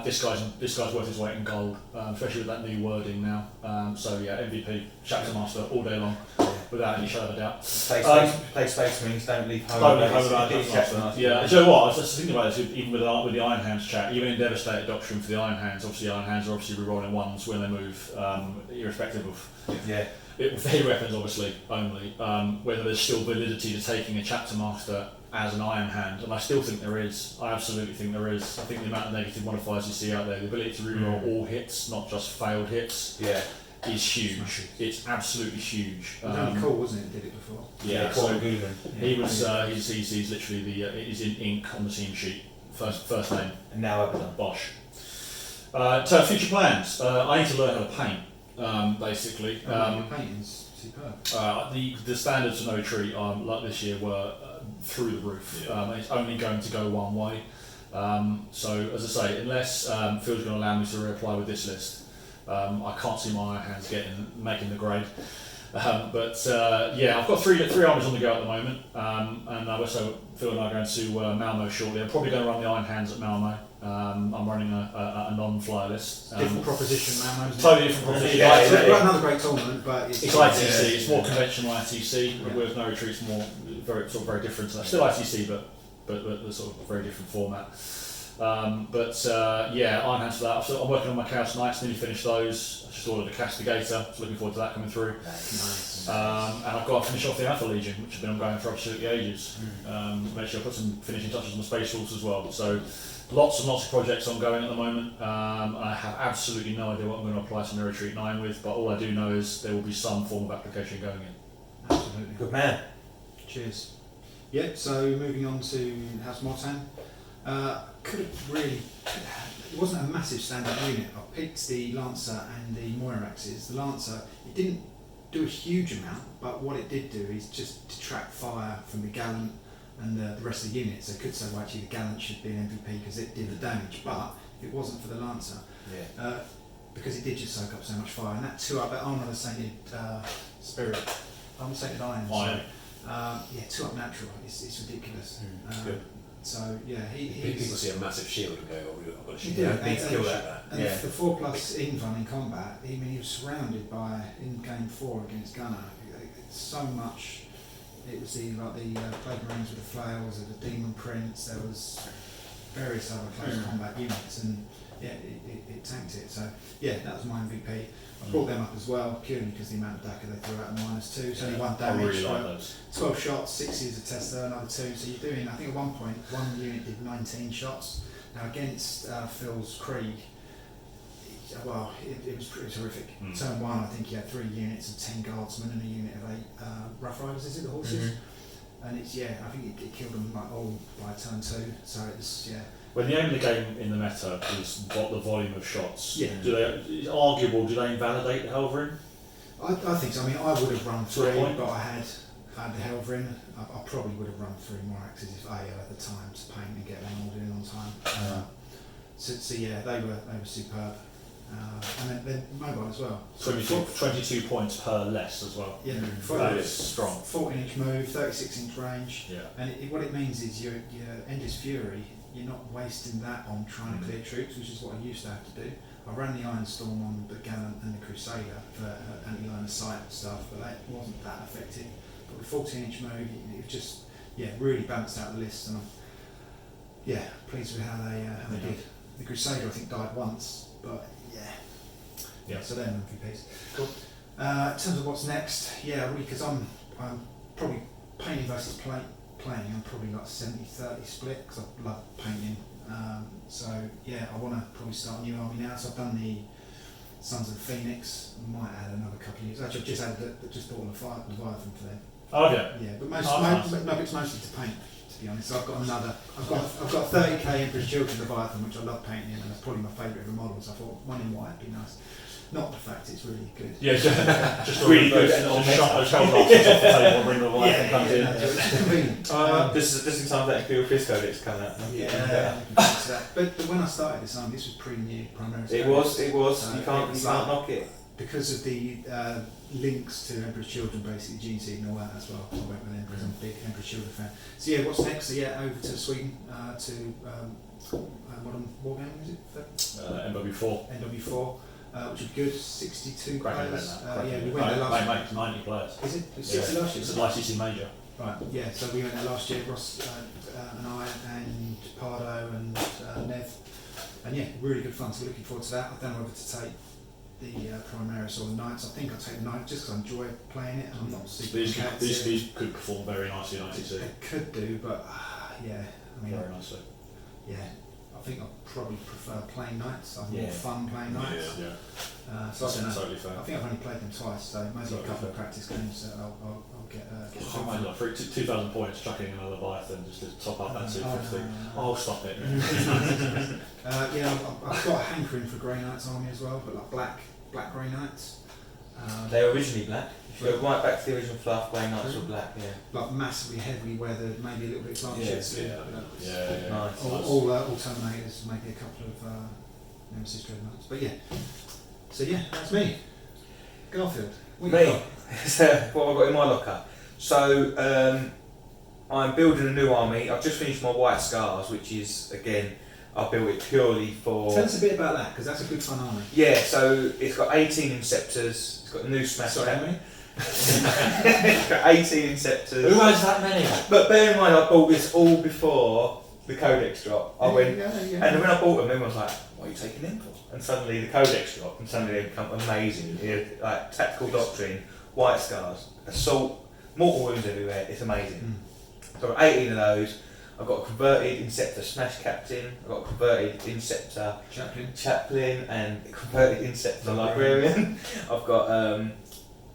This guy's worth his weight in gold, especially with that new wording now. So yeah, MVP, Chapter Master all day long, without any shadow of a doubt. Play Space Marines, don't leave home. Don't leave home without It's Chapter Master. Yeah, do you know what? I was just thinking about this even with the Iron Hands chat. Even in Devastator Doctrine for the Iron Hands, obviously Iron Hands are obviously rerolling 1s when they move, irrespective of their weapons, obviously only. Whether there's still validity to taking a Chapter Master as an Iron Hand, and I still think there is. I absolutely think there is. I think the amount of negative modifiers you see out there, the ability to reroll all hits, not just failed hits, is huge. It's absolutely huge. It was only cool, wasn't it? Did it before? Yeah, Paul so Goolan. he was. He's literally he's in ink on the team sheet. First name. And now Abaddon. Bosh. So future plans. I need to learn how to paint. Basically. Painting's superb. The standards for No Retreat like this year were through the roof. It's only going to go one way. So as I say, unless Phil's going to allow me to reapply with this list, I can't see my hands making the grade. I've got three armies on the go at the moment, and also Phil and I are going to Malmo shortly. I'm probably going to run the Iron Hands at Malmo. I'm running a non-flyer list. Different proposition, man. Totally different proposition. Another great tournament, but it's ITC. It's more conventional ITC. Whereas No Retreat's more very different. So still ITC, but the sort of very different format. Iron Hands for that. I'm working on my Chaos Knights. Nearly finished those. I just ordered a Castigator. So looking forward to that coming through. Nice. And I've got to finish off the Alpha Legion, which has been ongoing for absolutely ages. Make sure I put some finishing touches on the Space Force as well. So lots and lots of projects ongoing at the moment. I have absolutely no idea what I'm going to apply to No Retreat 9 with, but all I do know is there will be some form of application going in. Absolutely. Good man. Cheers. Yeah, so moving on to House Mortan. It wasn't a massive standout unit. I picked the Lancer and the Moiraxes. The Lancer, it didn't do a huge amount, but what it did do is just detract fire from the Gallant and the rest of the units. So I could say, well, actually the Gallant should be an MVP because it did the damage, but if it wasn't for the Lancer, because it did just soak up so much fire, and that 2-up, that Armour Sainted Spirit, Armour Sainted Iron. 2-up natural, it's ridiculous. Good. So yeah, people see a massive shield and go, "Oh, I've got a shield." Need to kill that. And the 4+ Invuln in combat, he was surrounded by, in game 4 against Gunner, so much. It was the Plague Marines with the flails, the Demon Prince. There was various other close combat units, and it tanked it. So yeah, that was my MVP. I brought them up as well, purely because the amount of DACA they threw out at -2. It's only 1 damage. I really like those. 12 shots, 6 is a tester, another 2. So you're doing, I think at one point, one unit did 19 shots. Now against Phil's Krieg, it was horrific. Turn 1, I think he had 3 units of 10 guardsmen and a unit of 8 Rough Riders, is it, the horses? And I think it killed them all by turn 2. So it's, When the aim of the game in the meta is the volume of shots, is arguable, do they invalidate the Helverin? I think so. I mean, I would have run 3, but I had the Helverin. I probably would have run 3 more axes if I had the time to paint and get them ordered in on time. They were superb. And then mobile as well. 22 points per less as well. Yeah, that is strong. 14-inch move, 36-inch range. Yeah. And what it means is your Endless Fury, you're not wasting that on trying to clear troops, which is what I used to have to do. I ran the Iron Storm on the Gallant and the Crusader for anti-line of sight stuff, but that wasn't that effective. But with 14-inch move, it just really balanced out the list, and I'm pleased with how they did. The Crusader I think died once, but so they're MVPs. Cool. In terms of what's next, because I'm probably painting versus playing, I'm probably like 70-30 split because I love painting. So yeah, I want to probably start a new army now. So I've done the Sons of the Phoenix. Might add another couple of years. Actually, I've just added just bought a Leviathan for them. Oh yeah. Yeah, but Nice. it's mostly to paint. To be honest, so I've got a 30k Emperor's Children Leviathan, which I love painting, and that's probably my favourite of the models. I thought one in white would be nice. Not the fact it's really good. Yeah, just Really good. Just shut those cold boxes off the table and bring the light comes in. It's convenient. This in time that Imperial Fist Codex coming out. Yeah, but when I started this army, this was pre-new Primaris. It was. You can't knock it. Because of the links to Emperor's Children, basically, Gene Seed and all that as well. I went with Emperor's, I'm a big Emperor's Children fan. So yeah, what's next? So yeah, over to Sweden, to Modern Wargaming, is it? NW4. NW4. Which was good, 62 Cracking players. event, Yeah, we went there last year. It's 90 players. Is it? It's 60 last year? It's a licensing major. Right, yeah, so we went there last year, Ross and I and Pardo and Nev. And yeah, really good fun, so we're looking forward to that. I don't know whether to take the Primaris or the Knights. I think I'll take the Knights just because I enjoy playing it and I'm not super These could perform very nicely in ITC. They could do, but yeah, I mean, Very nicely. yeah. I think I'd probably prefer playing Knights. I have more fun playing Knights. Yeah. So I don't know. Totally fair. I think I've only played them twice, so maybe a couple of practice games that I'll get. I mind like for 2,000 points chucking another Leviathan just to top up that 250. Oh, stop it. Yeah, I've got a hankering for Grey Knights army as well, but like black Grey Knights. They were originally black. If you go right back to the original fluff, Grey Knights were black, yeah. Like massively heavily weathered, maybe a little bit of Nice. All Terminators, maybe a couple of Nemesis Dreadnoughts. But yeah, so yeah, that's me. Garfield. What you got? So, what have I got in my locker? So, I'm building a new army. I've just finished my White Scars, which is, again, I built it purely for... Tell us a bit about that, because that's a good fun army. Yeah, so it's got 18 Inceptors, it's got a new Smash... Sorry, how many? It's got 18 Inceptors. Who has that many? But bear in mind, I bought this all before the Codex drop. I went, and when I bought them, everyone was like, what are you taking them for? And suddenly the Codex drop, and suddenly they become amazing. Like Tactical Doctrine, White Scars, Assault, Mortal Wounds everywhere, it's amazing. So I've got 18 of those. I've got a converted Inceptor Smash Captain, I've got a converted Inceptor Chaplain, and a converted Inceptor Librarian. I've got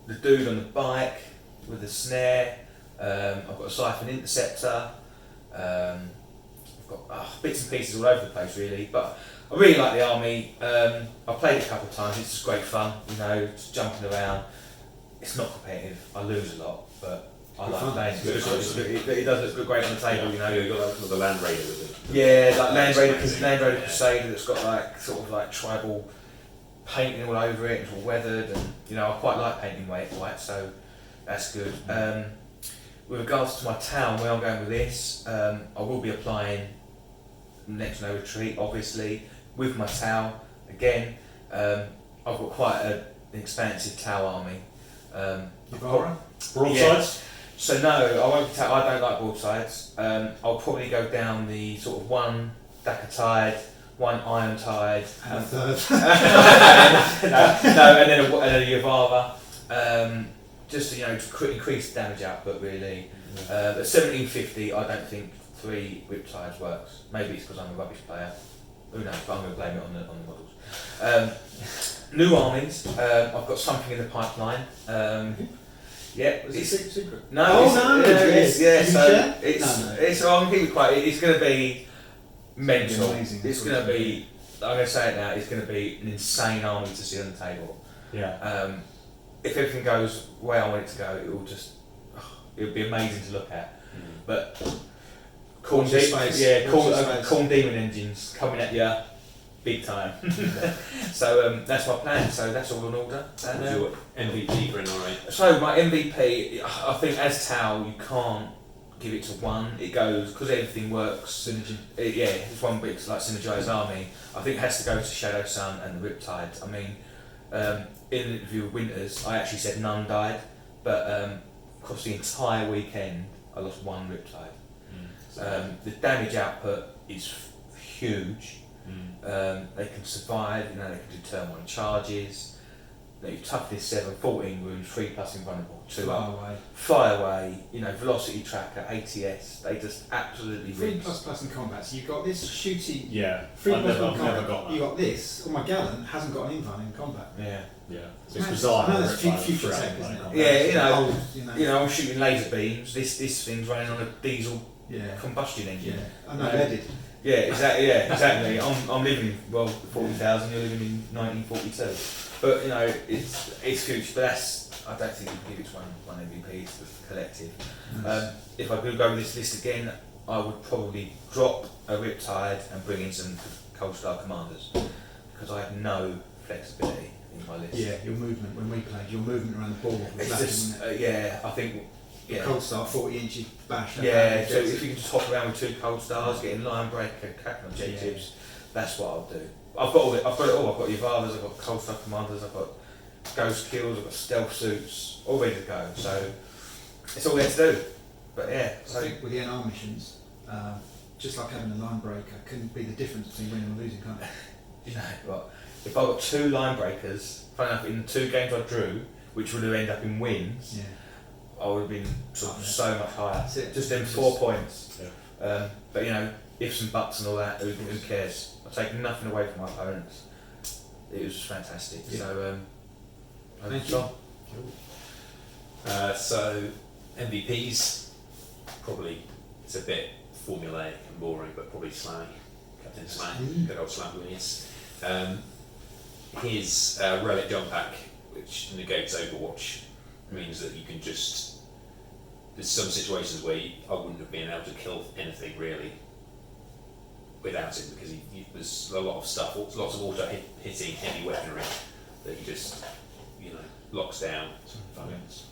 the dude on the bike with the snare, I've got a Siphon Interceptor, I've got bits and pieces all over the place really, but I really like the army. I've played it a couple of times, it's just great fun, you know, just jumping around. It's not competitive, I lose a lot, but I like playing it. It does look great on the table, you know. You've got the Land Raider with it. Yeah, like Land Raider Crusader that's got like sort of like tribal painting all over it, it's all weathered, and you know I quite like painting white, so that's good. With regards to my town, where I'm going with this, I will be applying next No Retreat, obviously, with my Tau. Again, I've got quite an expansive Tau army. Broadsides? Yeah. So no, I won't. I don't like broadsides. I'll probably go down the sort of one Dakatide, one Iron Tide, and a third. and then a Yavara. Just to increase damage output really. At 1750, I don't think 3 Riptides works. Maybe it's because I'm a rubbish player. Who knows? But I'm going to blame it on the models. New armies. I've got something in the pipeline. Yeah, Is it secret? No, it's going to be mental. Amazing. It's going to be. I'm going to say it now. It's going to be an insane army to see on the table. Yeah. If everything goes the way I want it to go, it'll be amazing to look at. But Corn Demon engines coming at you big time. So that's my plan. So that's all in order. And, your MVP for an RA? So my MVP, I think as Tau, you can't give it to one. It goes because everything works. Synergy. It's one big like synergised army. I think it has to go to Shadow Sun and the Riptides. I mean, in the interview with Winters, I actually said none died, but across the entire weekend, I lost 1 Riptide. The damage output is huge. They can survive, they can do turn 1 charges. You've toughness 7, 14 wounds, 3+ invulnerable, 2 Fly up. away. Fly away, velocity tracker, ATS, they just absolutely 3++ in combat. So you've got this shooty. Yeah, 3+ I've in never combat. got that. You got this. Oh, my Gallant hasn't got an invuln in combat. Yeah. Yeah, It's it's mad. bizarre. I know how that's it's future like tech, throughout, isn't like, it? Yeah, Old, I'm shooting laser beams. This thing's running on a diesel Yeah. combustion engine. I know, leaded. Yeah, exactly. Yeah, exactly. I'm living in 40,000. You're living in 1942. But it's future. But I don't think you can give it to one MVP. It's the collective. Nice. If I could go with this list again, I would probably drop a Riptide and bring in some Cold Star Commanders because I have no flexibility in my list. Yeah, your movement when we played, your movement around the ball was It's lacking, just wasn't it? yeah. I think yeah. Cold Start 40-inch bash. Yeah, so if you can just hop around with 2 Cold Stars, getting Line Breaker, cracking objectives, that's what I'll do. I've got it all. I've got Yavadas, I've got Cold Star Commanders, I've got Ghost Kills, I've got Stealth Suits, all ready to go. So it's all there to do. But yeah, I think with the NR missions, just like having a line breaker can be the difference between winning or losing, can't it? what? If I got 2 Line Breakers, funny enough, in the 2 games I drew, which would have ended up in wins, Yeah. I would have been so much higher. That's it. Just them 4 points. Yeah. But ifs and buts and all that, who cares? I take nothing away from my opponents. It was fantastic. Yeah. So, Thank John. So MVPs, probably it's a bit formulaic and boring, but probably Slammy, Captain Slam, good old Slam Williams. His relic jump pack, which negates Overwatch, means that you can just. There's some situations where I wouldn't have been able to kill anything really without him because there's a lot of stuff, lots of auto hitting heavy weaponry that he just locks down. Valiants.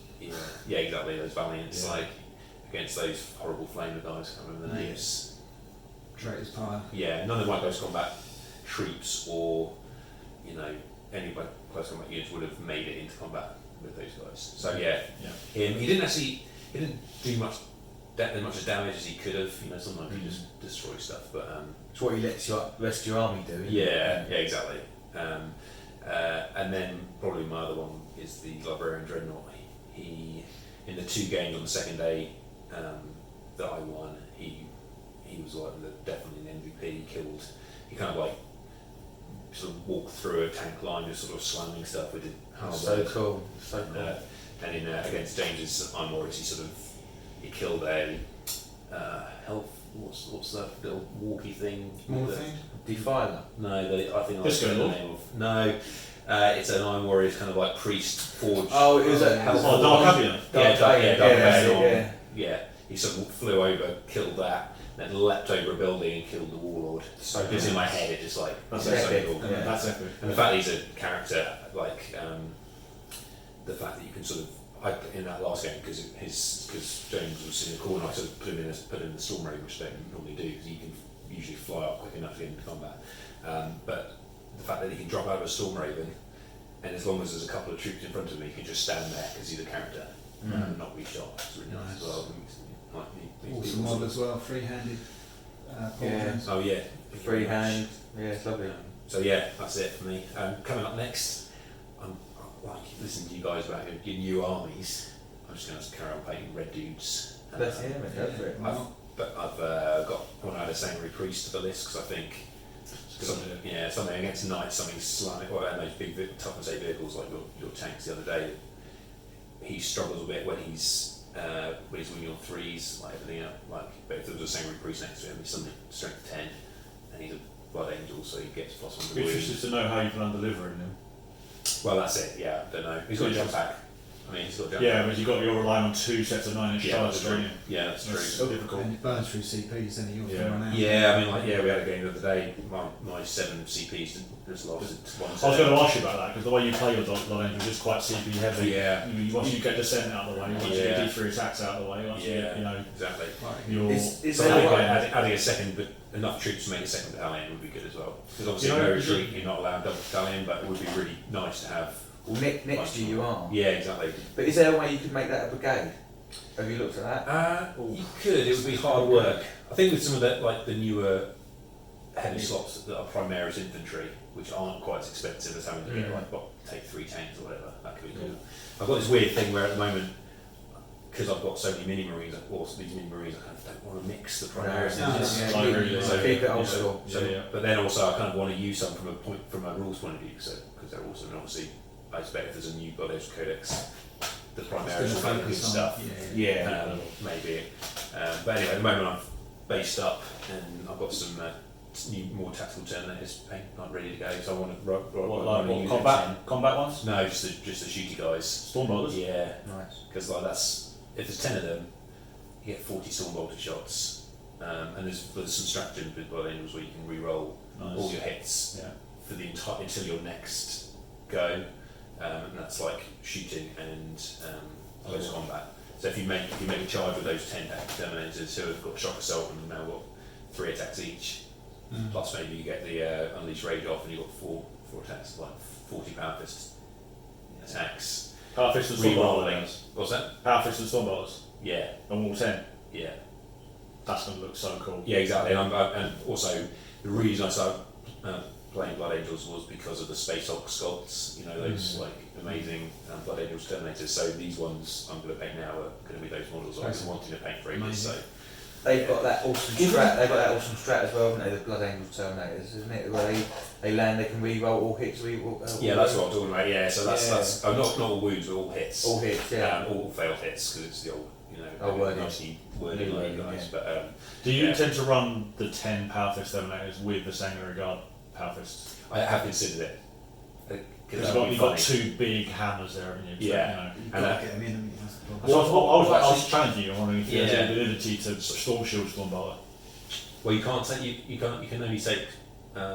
Yeah, exactly. Those Valiants, Yeah. like against those horrible flamer guys. I can't remember the names. Traitor's Pyre. Yeah, none of my close combat troops or any close combat units would have made it into combat with those guys. So yeah. Him. He didn't do much damage as he could have. Sometimes he just destroys stuff, but It's what he lets the rest of your army do. Isn't yeah, exactly. And then probably my other one is the Librarian Dreadnought. He in the 2 games on the second day that I won, he was definitely an MVP. He kind of like sort of walked through a tank line, just sort of slamming stuff with it. So cool. So cool. And in against James's Armoris, he killed a health. What's that little walkie thing? Morphine? Defiler. No, I think I Disco know the Lord? name of. No, it's an Iron Warrior's kind of like priest forged. Oh, it was a health. Dark Avian. Yeah, he sort of flew over, killed that, then leapt over a building and killed the warlord. So just in my head, it just like That's so epic. cool. Yeah. That's epic. And the fact that he's a character, like the fact that you can sort of, in that last game, because James was in the corner, I sort of put him in the Storm Raid, which I don't normally do, because he can usually fly up quick enough to get into combat. But the fact that he can drop out of a Storm Raven, and as long as there's a couple of troops in front of me, he can just stand there because he's a character and not be shot. It's really nice as well. Awesome model as well, free-handed. Pauldrons. Oh yeah, Free hand. Yeah, it's lovely. So yeah, that's it for me. Coming up next, I'm like listening to you guys about your new armies. I'm just going to carry on painting red dudes. Let's hear it. Go for it. I've gone out a Sanctuary Priest to the list because I think something against knights, something Islamic, or those big toughness 8 vehicles like your tanks the other day. He struggles a bit when he's winning on 3s, like everything else. But if there was a Sanctuary Priest next to him, he's something strength 10, and he's a Blood Angel, so he gets +1 to Be interested wounds. to know how you plan on delivering him. Well, that's it. Yeah, I don't know. He's got a jump pack. I mean, he's got a jump Yeah, pack. but you're relying on 2 sets of 9-inch charges, true. aren't you? Yeah, that's true. That's so difficult. And it burns through CPs, then you're Yeah. going to run out. Yeah, I mean, we had a game the other day. My 7 CPs just lasted 1 I was turn. going to ask you about that because the way you play your Blood Angel is quite CP heavy. Yeah. Once you get Descent out of the way, once you get Yeah. D3 attacks out of the way, once Yeah. you know, Exactly. your Is So I there think one- adding a second, but enough troops to make a second battalion would be good as well. Because obviously, You know, no retreat, you're not allowed double battalion, but it would be really nice to have. Well, next year you are. Yeah, exactly. But is there a way you could make that a brigade? Have you looked at that? You could. It would be hard work. I think with some of the newer heavy slots that are Primaris infantry, which aren't quite as expensive as having to get like take 3 tanks or whatever. That could be cool. I've got this weird thing where at the moment, because I've got so many mini marines, or these mini marines, I kind of don't want to mix the primaries. Keep it old school. But then also I kind of want to use some from a rules point of view, because they're awesome. And obviously, I expect if there's a new Blood Edge Codex, the primaries will focus stuff. Maybe. But anyway, at the moment I'm based up, and I've got some new, more tactical Terminators like ready to go. So I want to combat ones? No, just the shooty guys. Stormbolters? Yeah, Nice. because like if there's 10 of them, you get 40 Stormbolter shots, and there's some stratagem with Blood Angels where you can re-roll all your hits for the entire until your next go, and that's like shooting and close combat. So if you make a charge with those 10 Terminators who have got shock assault and now got 3 attacks each, plus maybe you get the unleash rage off and you've got 4 attacks, like 40 power fist attacks. Power fist and Stormbolters. What's that? Power fist and Stormbolters. Yeah. On all 10. Yeah. That's going to look so cool. Yeah, exactly. And also the reason I started playing Blood Angels was because of the Space Hulk sculpts. You know, those like amazing Blood Angels Terminators. So these ones I'm going to paint now are going to be those models I've been wanting to paint for ages. So they've got that awesome strat. They've got that awesome strat as well, haven't they? The Blood Angels Terminators, isn't it? Where they land, they can re-roll all hits. Yeah, that's what I'm talking about. Yeah, so that's not all wounds, but all hits. All hits, yeah. All failed hits because it's the old, nicely worded like you guys. But do you intend to run the 10 Power Fist Terminators with the Sanguinary Guard Power Fists? I have considered it. Because you've got 2 big hammers there, haven't you? Yeah. You've got to get them in. I was challenging you. I'm wondering if you had the ability to Storm Shield Stormbolter. Well, you can't take you can only take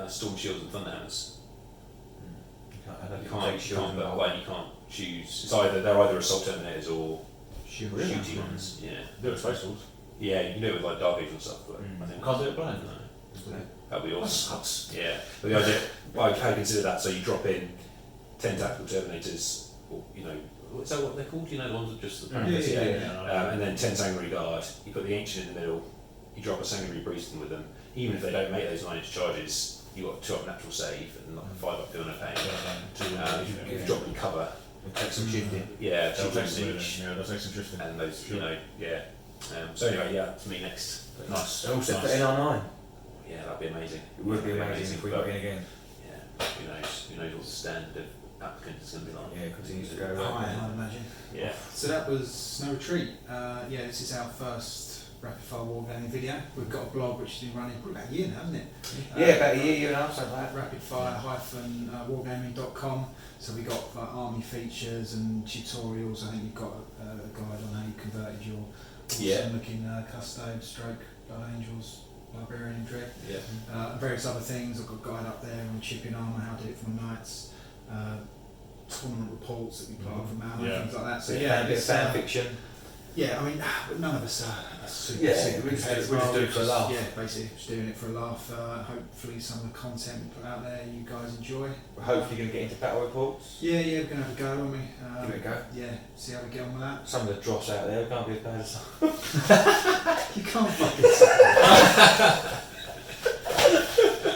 Storm Shields and Thunderhammers. You can't choose. They're either Assault Terminators or shooty ones. Yeah. Do it with Space Wolves. Yeah, you can do it with like Dark Angel and stuff, but I think can't do it blind. No. That'd be awesome. Yeah. But the idea, I can consider that. So you drop in 10 tactical Terminators, or is that what they're called? The ones that just the and then 10 Sanguinary Guard. You put the Ancient in the middle. You drop a Sanguinary Priest in with them. Even if they don't make those 9-inch charges, you got 2 up natural save and like a 5 up doing a pain. If you drop in cover, take some shifting. Yeah, they'll take some shifting. And those, so anyway, to me next. Nice. Also put in R9. Yeah, that'd be amazing. It would be amazing if we got in again. Yeah, who knows what the standard of applicant is going to be like. Yeah, it continues to go high, I'd imagine. Yeah. So that was No Retreat. This is our first rapid fire wargaming video. We've got a blog which has been running probably about a year now, hasn't it? About a year and a half, something like that. rapidfire-wargaming.com. So we got army features and tutorials. I think you've got a guide on how you converted your awesome looking custode stroke Blood Angels Barbarian in Dread. And various other things. I've got a guide up there on chipping armour, how I did it for my knights, tournament reports that we put up from Mal, things like that. So a bit of fan fiction. Yeah, I mean, but none of us are super we're just doing it for a laugh. Yeah, basically just doing it for a laugh. Hopefully some of the content we put out there you guys enjoy. We're hopefully going to get into battle reports. Yeah, we're going to have a go, aren't we? Give it a go. Yeah, see how we get on with that. Some of the dross out there can't be as bad as You can't fucking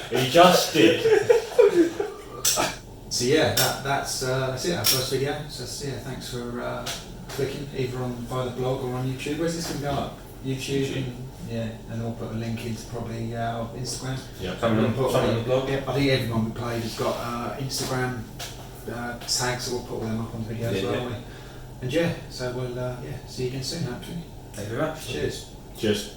say He just did. So that's it, our first video. So thanks for clicking either via the blog or on YouTube. Where's this going to go up? YouTube. And I'll put a link into probably our Instagram. Some on the blog. I think everyone we played has got Instagram tags, so we'll put all them up on the video as well. Won't we? And so we'll see you again soon, hopefully. Thank you very much. Cheers. Cheers.